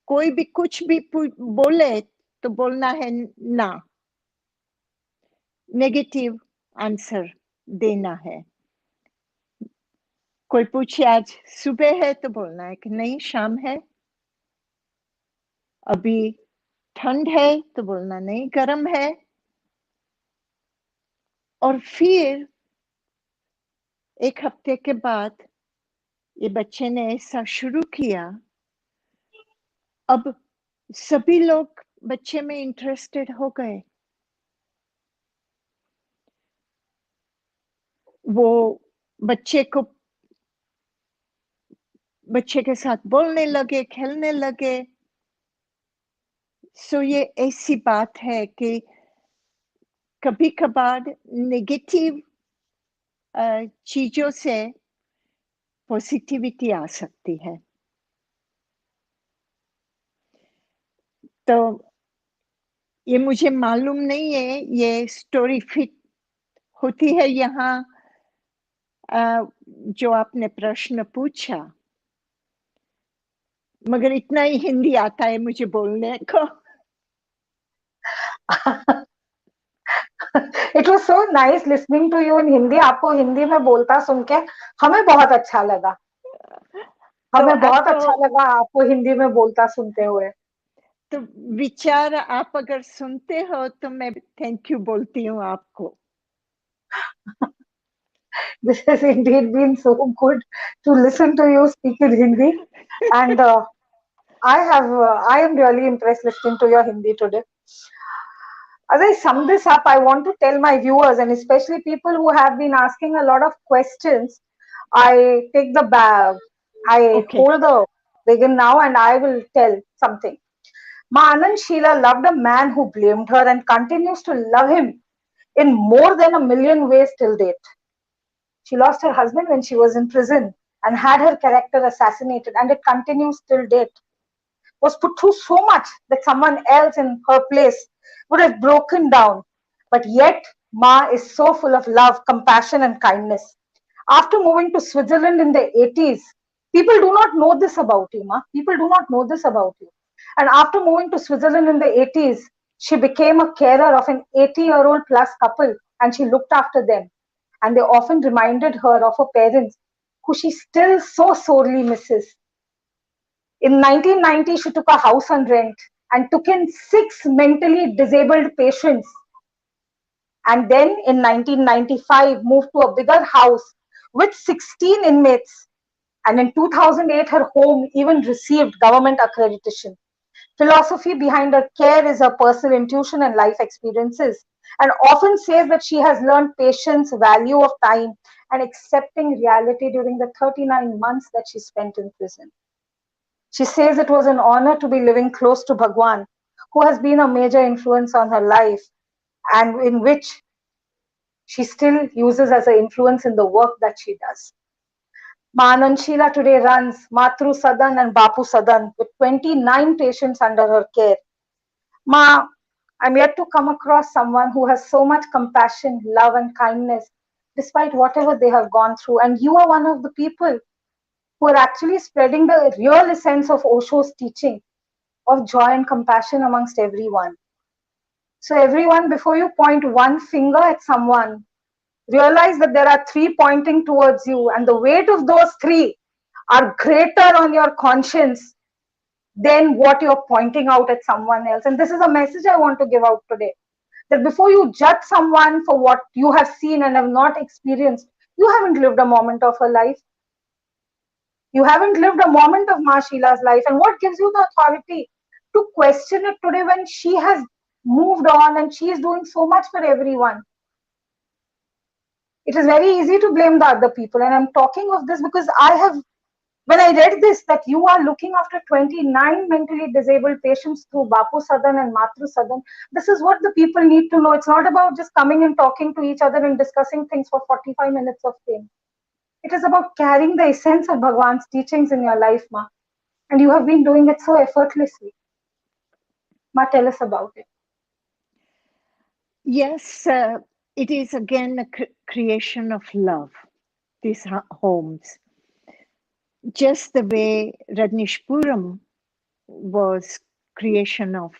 [SPEAKER 2] कोई भी कुछ भी बोले तो बोलना है ना नेगेटिव आंसर देना है कोई पूछे आज सुबह है तो बोलना है कि नहीं शाम है अभी ठंड है तो बोलना नहीं गर्म है और फिर एक हफ्ते के बाद ये बच्चे ने ऐसा शुरू किया अब सभी लोग बच्चे में इंटरेस्टेड हो गए वो बच्चे को बच्चे के साथ बोलने लगे खेलने लगे सो ये ऐसी बात है कि कभी कभार नेगेटिव चीजों से पॉजिटिविटी आ सकती है तो ये मुझे मालूम नहीं है, ये स्टोरी फिट होती है यहाँ जो आपने प्रश्न पूछा, मगर इतना ही हिंदी आता है मुझे बोलने को।
[SPEAKER 1] It was so nice listening to you in Hindi. आपको हिंदी में बोलता सुन के हमें बहुत अच्छा लगा।
[SPEAKER 2] तो
[SPEAKER 1] हमें बहुत
[SPEAKER 2] आपको,
[SPEAKER 1] अच्छा लगा आपको हिंदी में बोलता सुनते हुए।
[SPEAKER 2] तो विचार आप अगर सुनते हो तो मैं थैंक यू बोलती हूँ आपको।
[SPEAKER 1] This has indeed been so good to listen to you speak in Hindi, and I am really impressed listening to your Hindi today. As I sum this up, I want to tell my viewers and especially people who have been asking a lot of questions. I take the bag, I
[SPEAKER 2] Okay.
[SPEAKER 1] hold the begin now, and I will tell something. Ma Anand Sheela loved a man who blamed her and continues to love him in more than a million ways till date. She lost her husband when she was in prison and had her character assassinated, and it continues till date. Was put through so much that someone else in her place would have broken down. But yet, Ma is so full of love, compassion, and kindness. After moving to Switzerland in the 80s, people do not know this about you, Ma. People do not know this about you. And after moving to Switzerland in the 80s, she became a carer of an 80-year-old plus couple and she looked after them. And they often reminded her of her parents, who she still so sorely misses. In 1990, she took a house on rent and took in 6 mentally disabled patients. And then in 1995, moved to a bigger house with 16 inmates. And in 2008, her home even received government accreditation. Philosophy behind her care is her personal intuition and life experiences, and often says that she has learned patience, value of time, and accepting reality during the 39 months that she spent in prison. She says it was an honor to be living close to Bhagwan, who has been a major influence on her life and in which she still uses as an influence in the work that she does. Ma Anand Sheela today runs Matru Sadan and Bapu Sadan with 29 patients under her care. Ma, I'm yet to come across someone who has so much compassion, love, and kindness despite whatever they have gone through. And you are one of the people who are actually spreading the real essence of Osho's teaching of joy and compassion amongst everyone. So, everyone, before you point one finger at someone, realize that there are three pointing towards you, and the weight of those three are greater on your conscience than what you're pointing out at someone else. And this is a message I want to give out today, that before you judge someone for what you have seen and have not experienced, you haven't lived a moment of her life. You haven't lived a moment of Ma Sheila's life. And what gives you the authority to question it today when she has moved on and she is doing so much for everyone? It is very easy to blame the other people. And I'm talking of this because when I read this, that you are looking after 29 mentally disabled patients through Bapu Sadan and Matru Sadan, this is what the people need to know. It's not about just coming and talking to each other and discussing things for 45 minutes of fame. It is about carrying the essence of Bhagwan's teachings in your life, Ma. And you have been doing it so effortlessly. Ma, tell us about it.
[SPEAKER 2] Yes, it is again a creation of love, these homes. Just the way Radnishpuram was creation of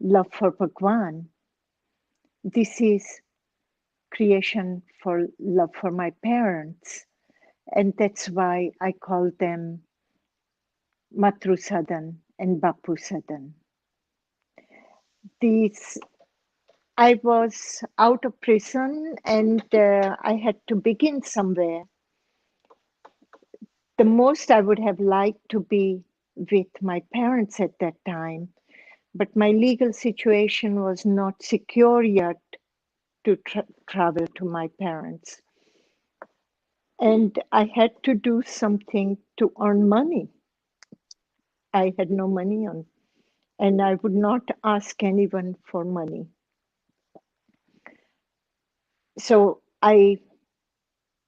[SPEAKER 2] love for Bhagwan, this is creation for love for my parents. And that's why I call them Matru Sadan and Bapu Sadan. These, I was out of prison and I had to begin somewhere. The most I would have liked to be with my parents at that time, but my legal situation was not secure yet to travel to my parents. And I had to do something to earn money. I had no money on, and I would not ask anyone for money. So I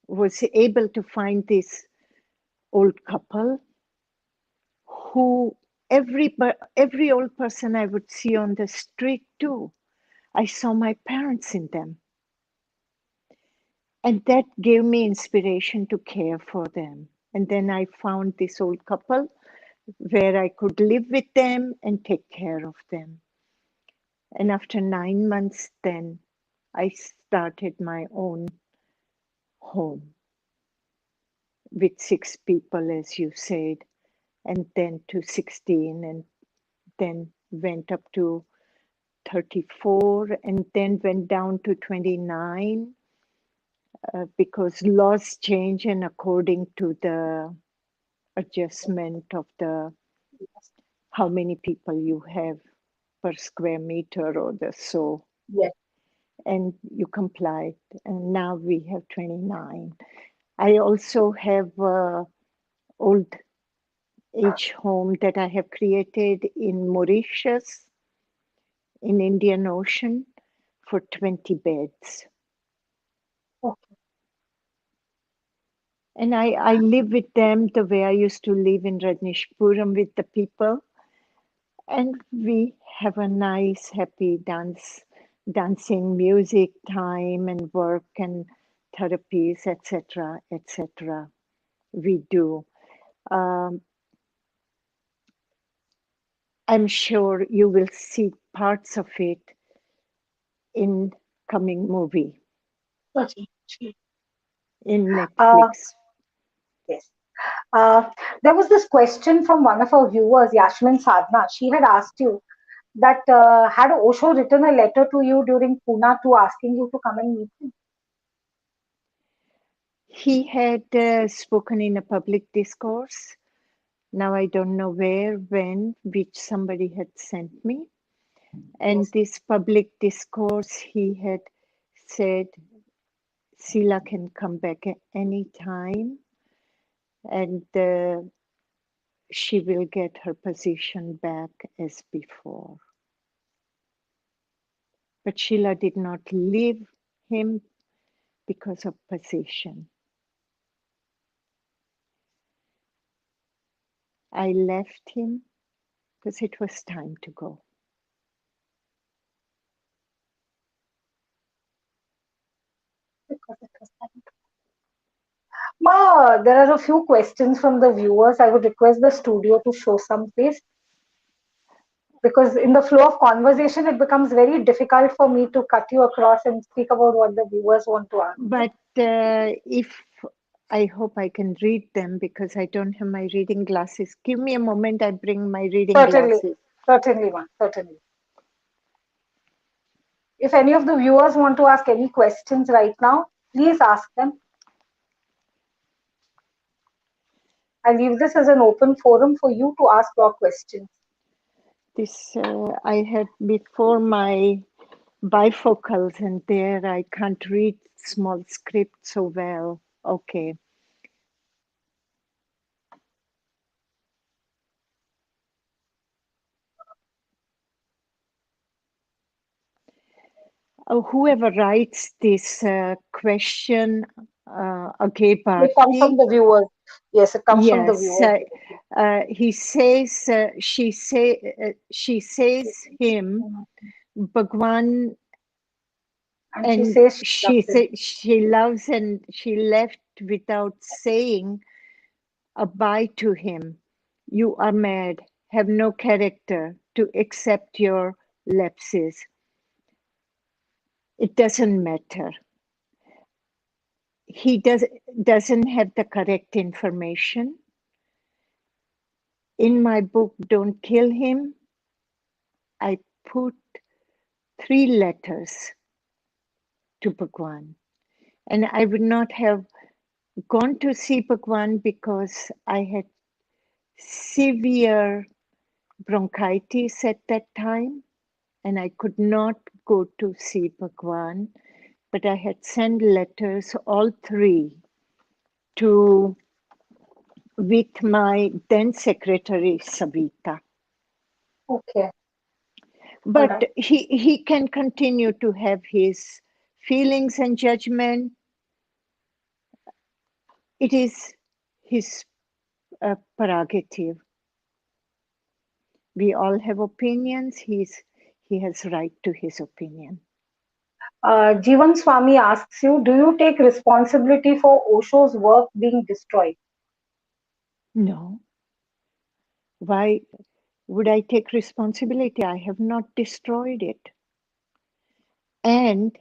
[SPEAKER 2] was able to find this old couple who every old person I would see on the street too, I saw my parents in them. And that gave me inspiration to care for them. And then I found this old couple where I could live with them and take care of them. And after 9 months, then I started my own home with 6 people, as you said, and then to 16, and then went up to 34, and then went down to 29 because laws change, and according to the adjustment of the how many people you have per square meter or the so,
[SPEAKER 1] Yes.
[SPEAKER 2] and you complied, and now we have 29. I also have a old age home that I have created in Mauritius, in Indian Ocean, for 20 beds.
[SPEAKER 1] Okay.
[SPEAKER 2] And I live with them the way I used to live in Rajneshpuram with the people. And we have a nice, happy dancing, music time, and work and therapies, etc., etc. We do. Um, I'm sure you will see parts of it in coming movie
[SPEAKER 1] Okay.
[SPEAKER 2] in
[SPEAKER 1] Uh,
[SPEAKER 2] Netflix.
[SPEAKER 1] yes. Uh, there was this question from one of our viewers, Yashmin Sadhna. She had asked you that had Osho written a letter to you during Pune to asking you to come and meet him?
[SPEAKER 2] He had spoken in a public discourse. Now I don't know where, when, which somebody had sent me. And
[SPEAKER 1] Yes.
[SPEAKER 2] this public discourse, he had said, Sheela can come back at any time, and she will get her position back as before. But Sheela did not leave him because of position. I left him because it was time to go.
[SPEAKER 1] Because it was time. Ma, there are a few questions from the viewers. I would request the studio to show some face because in the flow of conversation, it becomes very difficult for me to cut you across and speak about what the viewers want to answer.
[SPEAKER 2] But if I hope I can read them because I don't have my reading glasses. Give me a moment, I bring my reading
[SPEAKER 1] Certainly,
[SPEAKER 2] glasses.
[SPEAKER 1] certainly, ma, certainly. If any of the viewers want to ask any questions right now, please ask them. I leave this as an open forum for you to ask your questions.
[SPEAKER 2] This I had before my bifocals, and there I can't read small script so well. Okay. Whoever writes this question, Age
[SPEAKER 1] They come from
[SPEAKER 2] Bharti,
[SPEAKER 1] the viewers. Yes, it comes from the
[SPEAKER 2] yes,
[SPEAKER 1] viewers.
[SPEAKER 2] he says, she says him, Bhagwan,
[SPEAKER 1] And she
[SPEAKER 2] and
[SPEAKER 1] says she
[SPEAKER 2] she
[SPEAKER 1] loves him.
[SPEAKER 2] said she loves, and she left without saying a bye to him. You are mad, have no character to accept your lapses. It doesn't matter. He doesn't have the correct information. In my book, Don't Kill Him, I put 3 letters to Bhagwan. And I would not have gone to see Bhagwan because I had severe bronchitis at that time, and I could not go to see Bhagwan. But I had sent letters, all 3, to with my then secretary Savita.
[SPEAKER 1] Okay, all
[SPEAKER 2] But
[SPEAKER 1] right.
[SPEAKER 2] he can continue to have his feelings and judgment. It is his prerogative. We all have opinions. He has right to his opinion.
[SPEAKER 1] Jivan Swami asks you, do you take responsibility for Osho's work being destroyed?
[SPEAKER 2] No. Why would I take responsibility? I have not destroyed it. And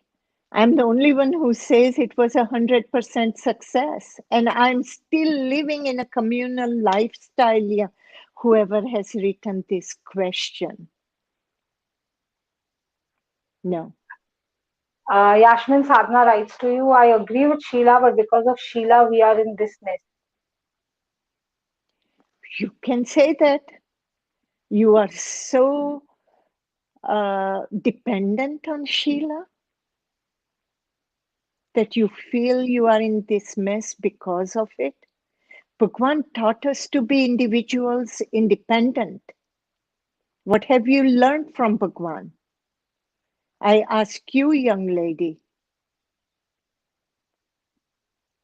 [SPEAKER 2] I'm the only one who says it was 100% success. And I'm still living in a communal lifestyle, yeah, whoever has written this question. No.
[SPEAKER 1] Yashmin Sadhana writes to you, I agree with Sheila, but because of Sheila, we are in this mess.
[SPEAKER 2] You can say that. You are so dependent on Sheila that you feel you are in this mess because of it. Bhagwan taught us to be individuals independent. What have you learned from Bhagwan? I ask you, young lady,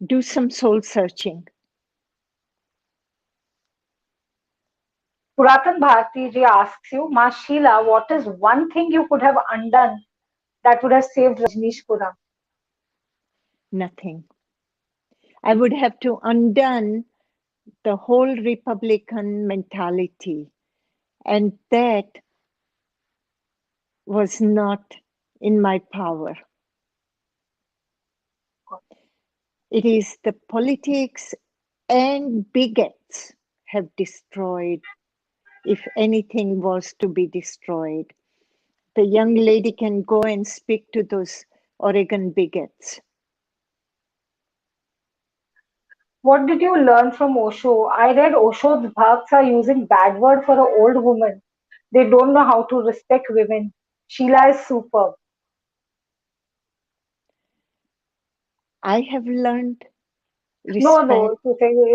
[SPEAKER 2] do some soul searching.
[SPEAKER 1] Puratan Bharati ji asks you, Ma Sheila, what is one thing you could have undone that would have saved Rajneeshpuram?
[SPEAKER 2] Nothing. I would have to undone the whole Republican mentality, and that was not in my power. It is the politics and bigots have destroyed, if anything was to be destroyed. The young lady can go and speak to those Oregon bigots.
[SPEAKER 1] What did you learn from Osho? I read Osho's bhakts are using bad word for an old woman. They don't know how to respect women. Sheila is superb.
[SPEAKER 2] I have learned
[SPEAKER 1] No,
[SPEAKER 2] respect.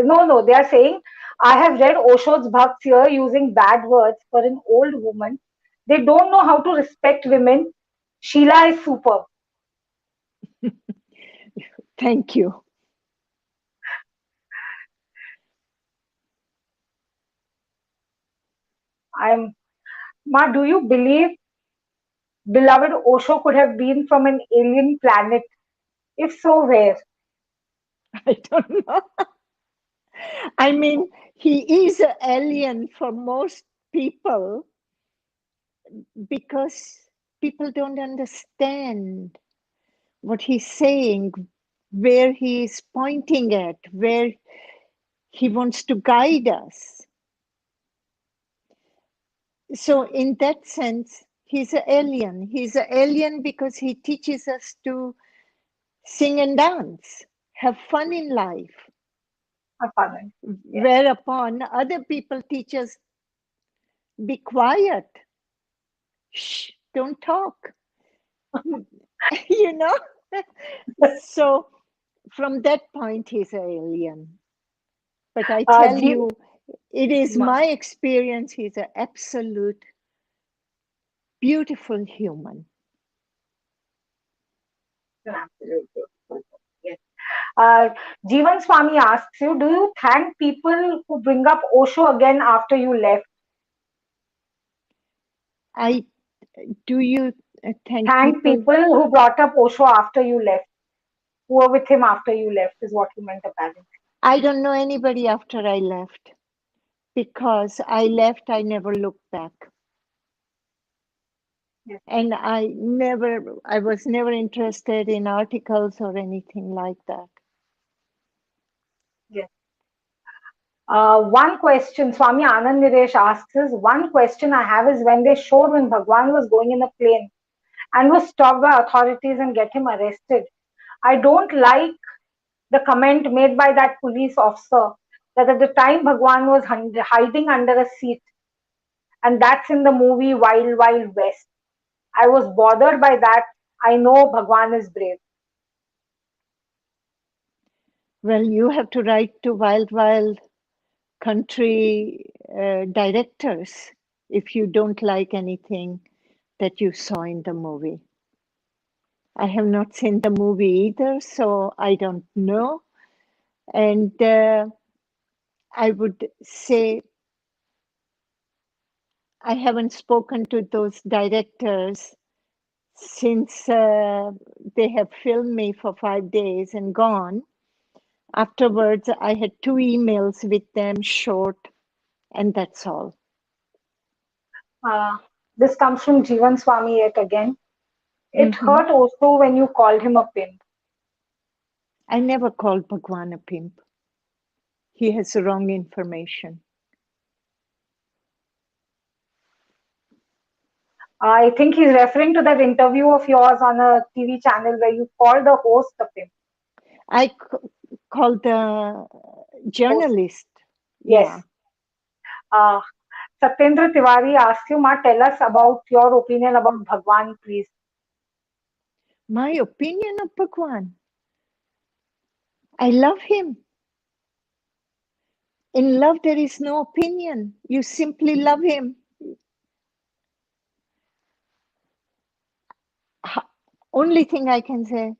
[SPEAKER 1] no, no. They are saying I have read Osho's bhakts here using bad words for an old woman. They don't know how to respect women. Sheila is superb.
[SPEAKER 2] Thank you.
[SPEAKER 1] I'm Ma. Do you believe beloved Osho could have been from an alien planet? If so, where?
[SPEAKER 2] I don't know. I mean, he is an alien for most people because people don't understand what he's saying, where he is pointing at, where he wants to guide us. So, in that sense, he's an alien. He's an alien because he teaches us to sing and dance, have fun in life,
[SPEAKER 1] Aparna. Yeah.
[SPEAKER 2] whereupon other people teach us be quiet, shh, don't talk, you know? So, from that point, he's an alien. But I tell
[SPEAKER 1] G.
[SPEAKER 2] you, it is
[SPEAKER 1] Ma.
[SPEAKER 2] my experience, he's an absolute beautiful human.
[SPEAKER 1] Absolutely. Yes. Uh, Jivan Swami asks you, do you thank people who bring up Osho again after you left?
[SPEAKER 2] I do you thank
[SPEAKER 1] Thank
[SPEAKER 2] people?
[SPEAKER 1] people who brought up Osho after you left, who were with him after you left, is what you meant apparently.
[SPEAKER 2] I don't know anybody after I left because I left, I never looked back.
[SPEAKER 1] Yes,
[SPEAKER 2] And I was never interested in articles or anything like that.
[SPEAKER 1] yes. One question Swami Anand Niresh asks is, one question I have is when they showed when Bhagwan was going in a plane and was stopped by authorities and get him arrested. I don't like the comment made by that police officer that at the time Bhagwan was hiding under a seat, and that's in the movie Wild Wild West. I was bothered by that. I know Bhagwan is brave.
[SPEAKER 2] Well, you have to write to Wild Wild Country directors if you don't like anything that you saw in the movie. I have not seen the movie either, so I don't know. And I would say I haven't spoken to those directors since they have filmed me for 5 days and gone. Afterwards, I had 2 emails with them, short, and that's all.
[SPEAKER 1] Uh, this comes from Jivan Swami yet again. It
[SPEAKER 2] Hmm.
[SPEAKER 1] hurt also when you called him a pimp.
[SPEAKER 2] I never called Bhagwan a pimp. He has wrong information.
[SPEAKER 1] I think he's referring to that interview of yours on a TV channel where you called the host a pimp.
[SPEAKER 2] Called the
[SPEAKER 1] Host.
[SPEAKER 2] journalist. Yeah.
[SPEAKER 1] Yes. Uh, Satyendra Tiwari asks you, Ma, tell us about your opinion about Bhagwan, please.
[SPEAKER 2] My opinion of Bhagwan. I love him. In love, there is no opinion. You simply love him. Only thing I can say,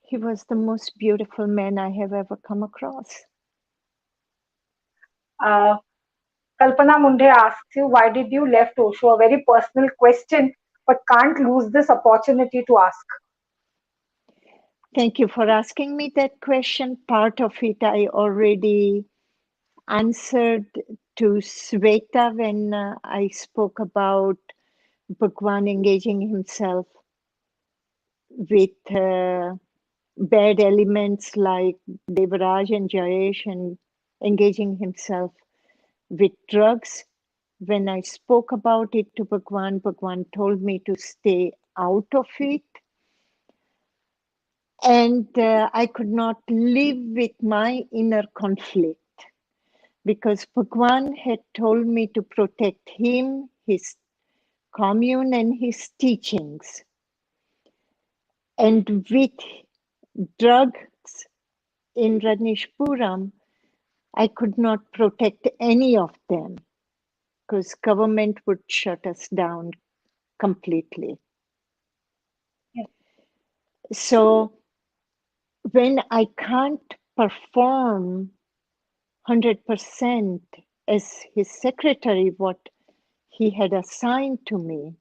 [SPEAKER 2] he was the most beautiful man I have ever come across.
[SPEAKER 1] Uh, Kalpana Munde asks you, why did you left Osho? A very personal question, but can't lose this opportunity to ask.
[SPEAKER 2] Thank you for asking me that question. Part of it I already answered to Shweta when I spoke about Bhagwan engaging himself with bad elements like Devaraj and Jayesh and engaging himself with drugs. When I spoke about it to Bhagwan, Bhagwan told me to stay out of it. And I could not live with my inner conflict because Bhagwan had told me to protect him, his commune, and his teachings. And with drugs in Ranishpuram, I could not protect any of them because government would shut us down completely. So when I can't perform 100% as his secretary, what he had assigned to me,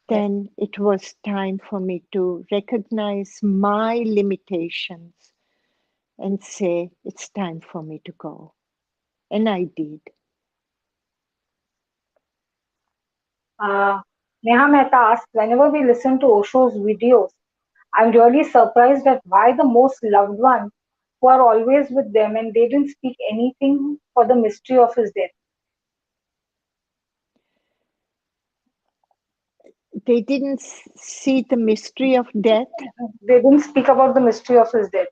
[SPEAKER 1] Yes.
[SPEAKER 2] then it was time for me to recognize my limitations and say, it's time for me to go. And I did.
[SPEAKER 1] Uh, Neha Mehta asks, whenever we listen to Osho's videos, I'm really surprised at why the most loved ones who are always with them and they didn't speak anything for the mystery of his death.
[SPEAKER 2] They didn't see the mystery of death.
[SPEAKER 1] They didn't speak about the mystery of his death.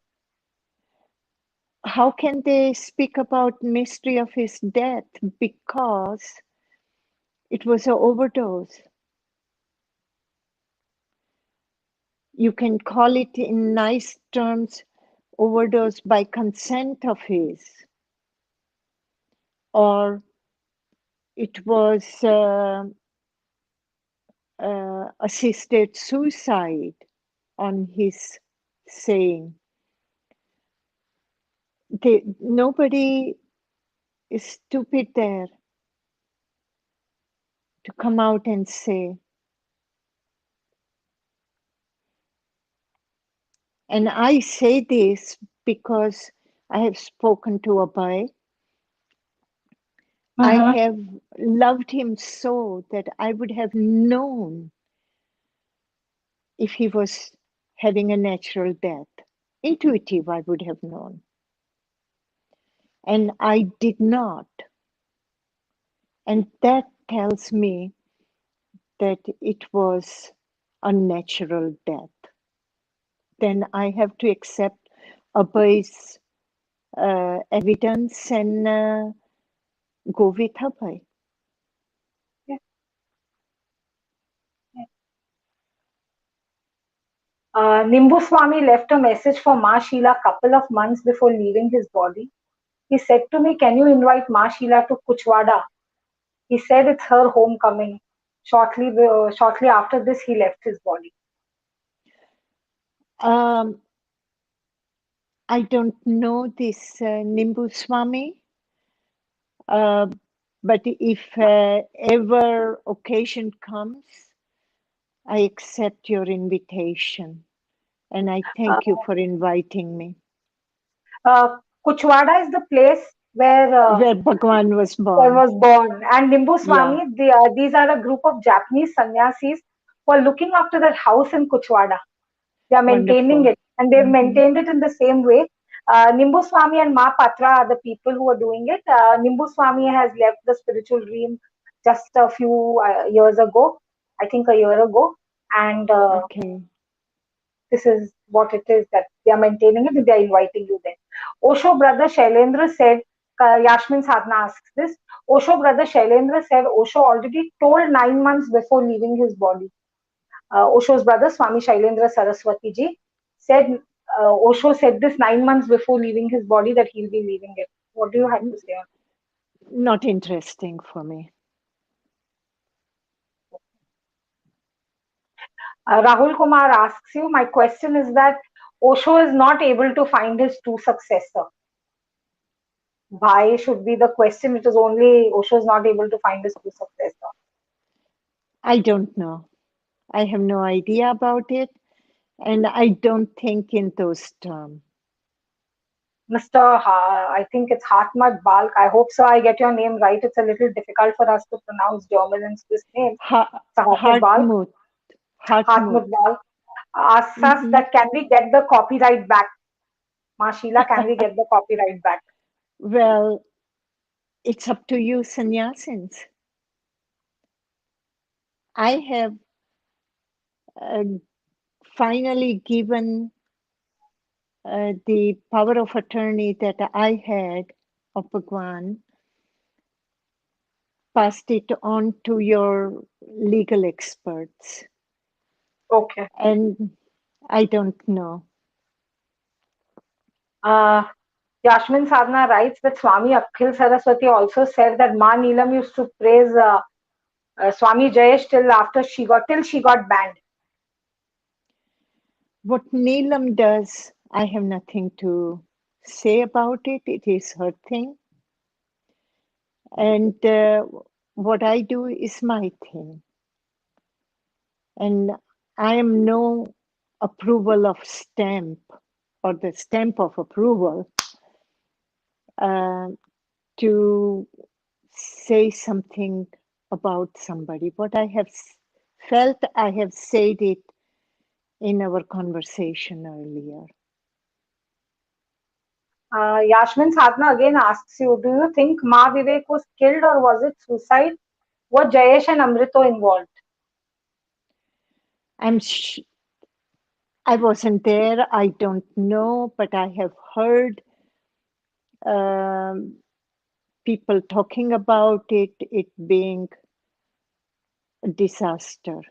[SPEAKER 2] How can they speak about mystery of his death? Because it was an overdose. You can call it in nice terms overdose by consent of his, or it was assisted suicide on his saying. Nobody is stupid there to come out and say. And I say this because I have spoken to Abhay. I
[SPEAKER 1] Mm-hmm.
[SPEAKER 2] have loved him so that I would have known if he was having a natural death. Intuitive, I would have known. And I did not. And that tells me that it was a natural death. Then I have to accept Abhay's evidence and go with Abhay.
[SPEAKER 1] Yeah. Nimbu Swami left a message for Ma Sheela a couple of months before leaving his body. He said to me, can you invite Ma Sheela to Kuchwada? He said it's her homecoming. Shortly after this, he left his body.
[SPEAKER 2] Um, I don't know this Nimbu Swami, uh, But if ever occasion comes, I accept your invitation and I
[SPEAKER 1] Uh,
[SPEAKER 2] thank you for inviting me.
[SPEAKER 1] uh, Kuchwada is the place where
[SPEAKER 2] Where Bhagwan was
[SPEAKER 1] I
[SPEAKER 2] born.
[SPEAKER 1] was born. And Nimbu
[SPEAKER 2] Yeah,
[SPEAKER 1] Swami, these are a group of Japanese sannyasis who are looking after that house in Kuchwada. They are maintaining
[SPEAKER 2] wonderful.
[SPEAKER 1] it, and they've
[SPEAKER 2] Hmm.
[SPEAKER 1] maintained it in the same way. Nimbu Swami and Ma Patra are the people who are doing it. Nimbu Swami has left the spiritual realm just a few years ago, I think a year ago, and
[SPEAKER 2] Okay.
[SPEAKER 1] this is what it is that they are maintaining it. They are inviting you there. Osho brother Shailendra said, Yashmin Sadhana asks this. Osho brother Shailendra said Osho already told 9 months before leaving his body. Osho's brother, Swami Shailendra Saraswati ji, said Osho said this 9 months before leaving his body that he'll be leaving it. What do you have to say on
[SPEAKER 2] Not interesting for me.
[SPEAKER 1] Rahul Kumar asks you, my question is that Osho is not able to find his true successor. Why should be the question? It is only Osho is not able to find his true successor.
[SPEAKER 2] I don't know. I have no idea about it, and I don't think in those terms.
[SPEAKER 1] Mr. I think it's Hartmut Balk. I hope so. I get your name right. It's a little difficult for us to pronounce German and Swiss names. So Hartmut Balk,
[SPEAKER 2] Hartmut, Hartmut.
[SPEAKER 1] Hartmut Balk asks us
[SPEAKER 2] Hmm.
[SPEAKER 1] that can we get the copyright back? Ma Sheela, can we get the copyright back?
[SPEAKER 2] Well, it's up to you, sannyasins. I have uh, finally given the power of attorney that I had of Bhagwan, passed it on to your legal experts.
[SPEAKER 1] Okay.
[SPEAKER 2] And I don't know.
[SPEAKER 1] Uh, Yashmin Sadhana writes that Swami Akhil Saraswati also said that Ma Neelam used to praise Swami Jayesh till she got banned.
[SPEAKER 2] What Neelam does, I have nothing to say about it. It is her thing. And what I do is my thing. And I am no approval of stamp or the stamp of approval uh, to say something about somebody. What I have felt, I have said it in our conversation earlier.
[SPEAKER 1] Yashmin Sadhana again asks you, do you think Ma Vivek was killed or was it suicide? Were Jayesh and Amrito involved?
[SPEAKER 2] I'm sh- I wasn't there. I don't know, but I have heard um, people talking about it being a disaster.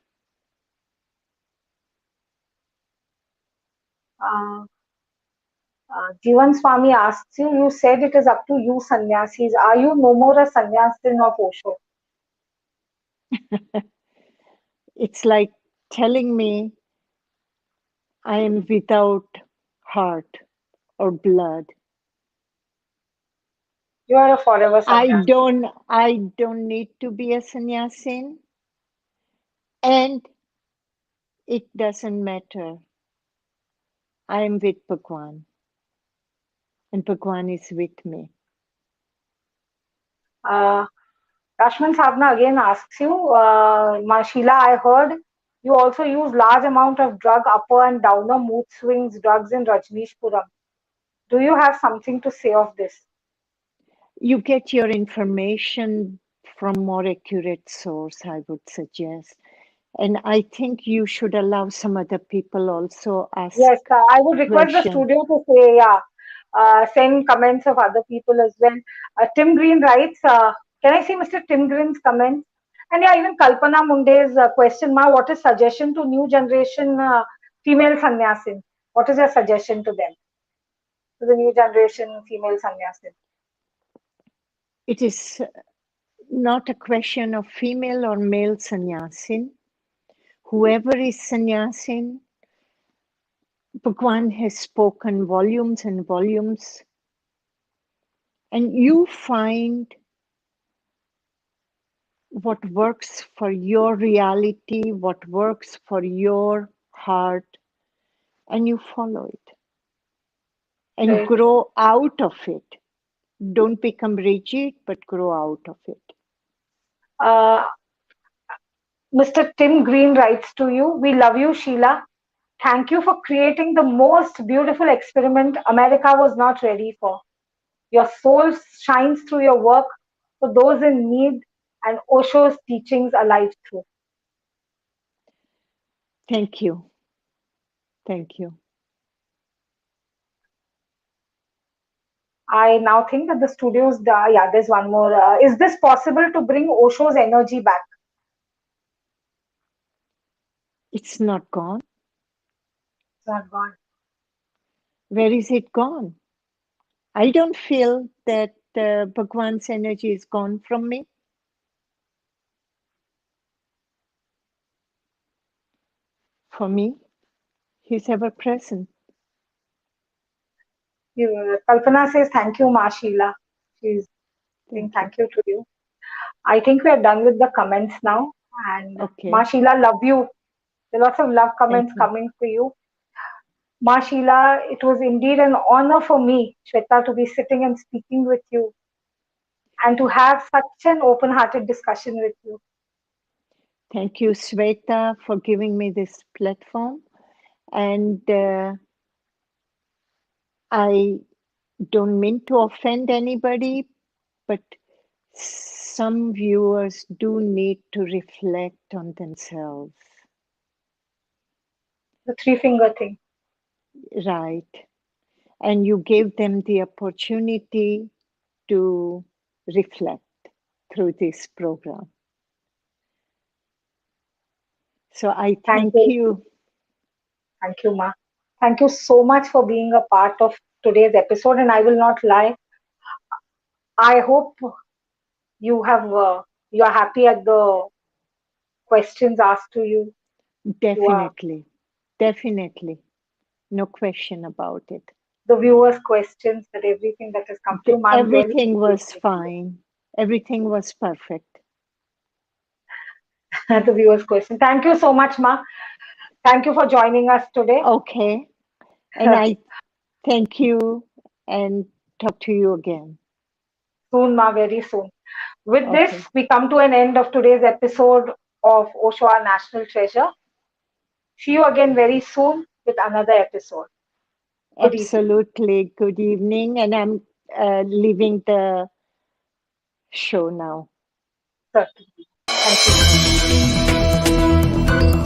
[SPEAKER 1] Uh, Jivan Swami asks you, you said it is up to you sannyasis. Are you no more a sannyasin of Osho?
[SPEAKER 2] It's like telling me I am without heart or blood.
[SPEAKER 1] You are a forever
[SPEAKER 2] I
[SPEAKER 1] sannyasi.
[SPEAKER 2] don't I don't need to be a sannyasin, and it doesn't matter. I am with Bhagwan, and Bhagwan is with me.
[SPEAKER 1] Uh, Rashman Sadhana again asks you, Sheila, I heard you also use large amount of drug upper and downer mood swings drugs in Rajneeshpuram. Do you have something to say of this?
[SPEAKER 2] You get your information from more accurate source, I would suggest. And I think you should allow some other people also ask
[SPEAKER 1] Yes, I would request the
[SPEAKER 2] question.
[SPEAKER 1] studio to say, yeah, send comments of other people as well. Tim Green writes, can I see Mr. Tim Green's comments? And yeah, even Kalpana Munde's question, Ma, what is suggestion to new generation female sannyasin? What is your suggestion to them, to the new generation female sannyasin?
[SPEAKER 2] It is not a question of female or male sannyasin. Whoever is sannyasin, Bhagwan has spoken volumes and volumes, and you find what works for your reality, what works for your heart, and you follow it and
[SPEAKER 1] Right.
[SPEAKER 2] grow out of it. Don't become rigid, but grow out of it.
[SPEAKER 1] Uh, Mr. Tim Green writes to you, we love you, Sheila. Thank you for creating the most beautiful experiment America was not ready for. Your soul shines through your work for those in need, and Osho's teachings alive through.
[SPEAKER 2] Thank you. Thank you.
[SPEAKER 1] I now think that the studios, yeah, there's one more. Is this possible to bring Osho's energy back?
[SPEAKER 2] It's not gone.
[SPEAKER 1] It's not gone.
[SPEAKER 2] Where is it gone? I don't feel that Bhagwan's energy is gone from me. For me, he's ever present.
[SPEAKER 1] Kalpana says, thank you, Ma Sheila. She's saying
[SPEAKER 2] Thank you.
[SPEAKER 1] thank you to you. I think we are done with the comments now. And Ma
[SPEAKER 2] Okay.
[SPEAKER 1] Sheila, love you. There are lots of love
[SPEAKER 2] Thank
[SPEAKER 1] comments
[SPEAKER 2] you.
[SPEAKER 1] coming for you. Ma Sheila, it was indeed an honor for me, Shweta, to be sitting and speaking with you and to have such an open hearted discussion with you.
[SPEAKER 2] Thank you, Shweta, for giving me this platform. And I don't mean to offend anybody, but some viewers do need to reflect on themselves.
[SPEAKER 1] The three finger thing.
[SPEAKER 2] Right. And you gave them the opportunity to reflect through this program. So I
[SPEAKER 1] Thank
[SPEAKER 2] thank
[SPEAKER 1] you.
[SPEAKER 2] you.
[SPEAKER 1] Thank you, Ma. Thank you so much for being a part of today's episode. And I will not lie. I hope you have you are happy at the questions asked to you. You are
[SPEAKER 2] Definitely. Definitely. No question about it.
[SPEAKER 1] the viewers' questions, that everything that has come through. Ma, I'm really
[SPEAKER 2] Everything was
[SPEAKER 1] appreciating
[SPEAKER 2] fine. Everything was perfect.
[SPEAKER 1] the viewers' question. Thank you so much, Ma. Thank you for joining us today.
[SPEAKER 2] Okay. And I thank you and talk to you again.
[SPEAKER 1] Soon, Ma, very soon. With this,
[SPEAKER 2] Okay.
[SPEAKER 1] we come to an end of today's episode of Osho, our National Treasure. See you again very soon with another episode. Good evening.
[SPEAKER 2] Absolutely. Good evening. And I'm leaving the show now.
[SPEAKER 1] Certainly. Thank you.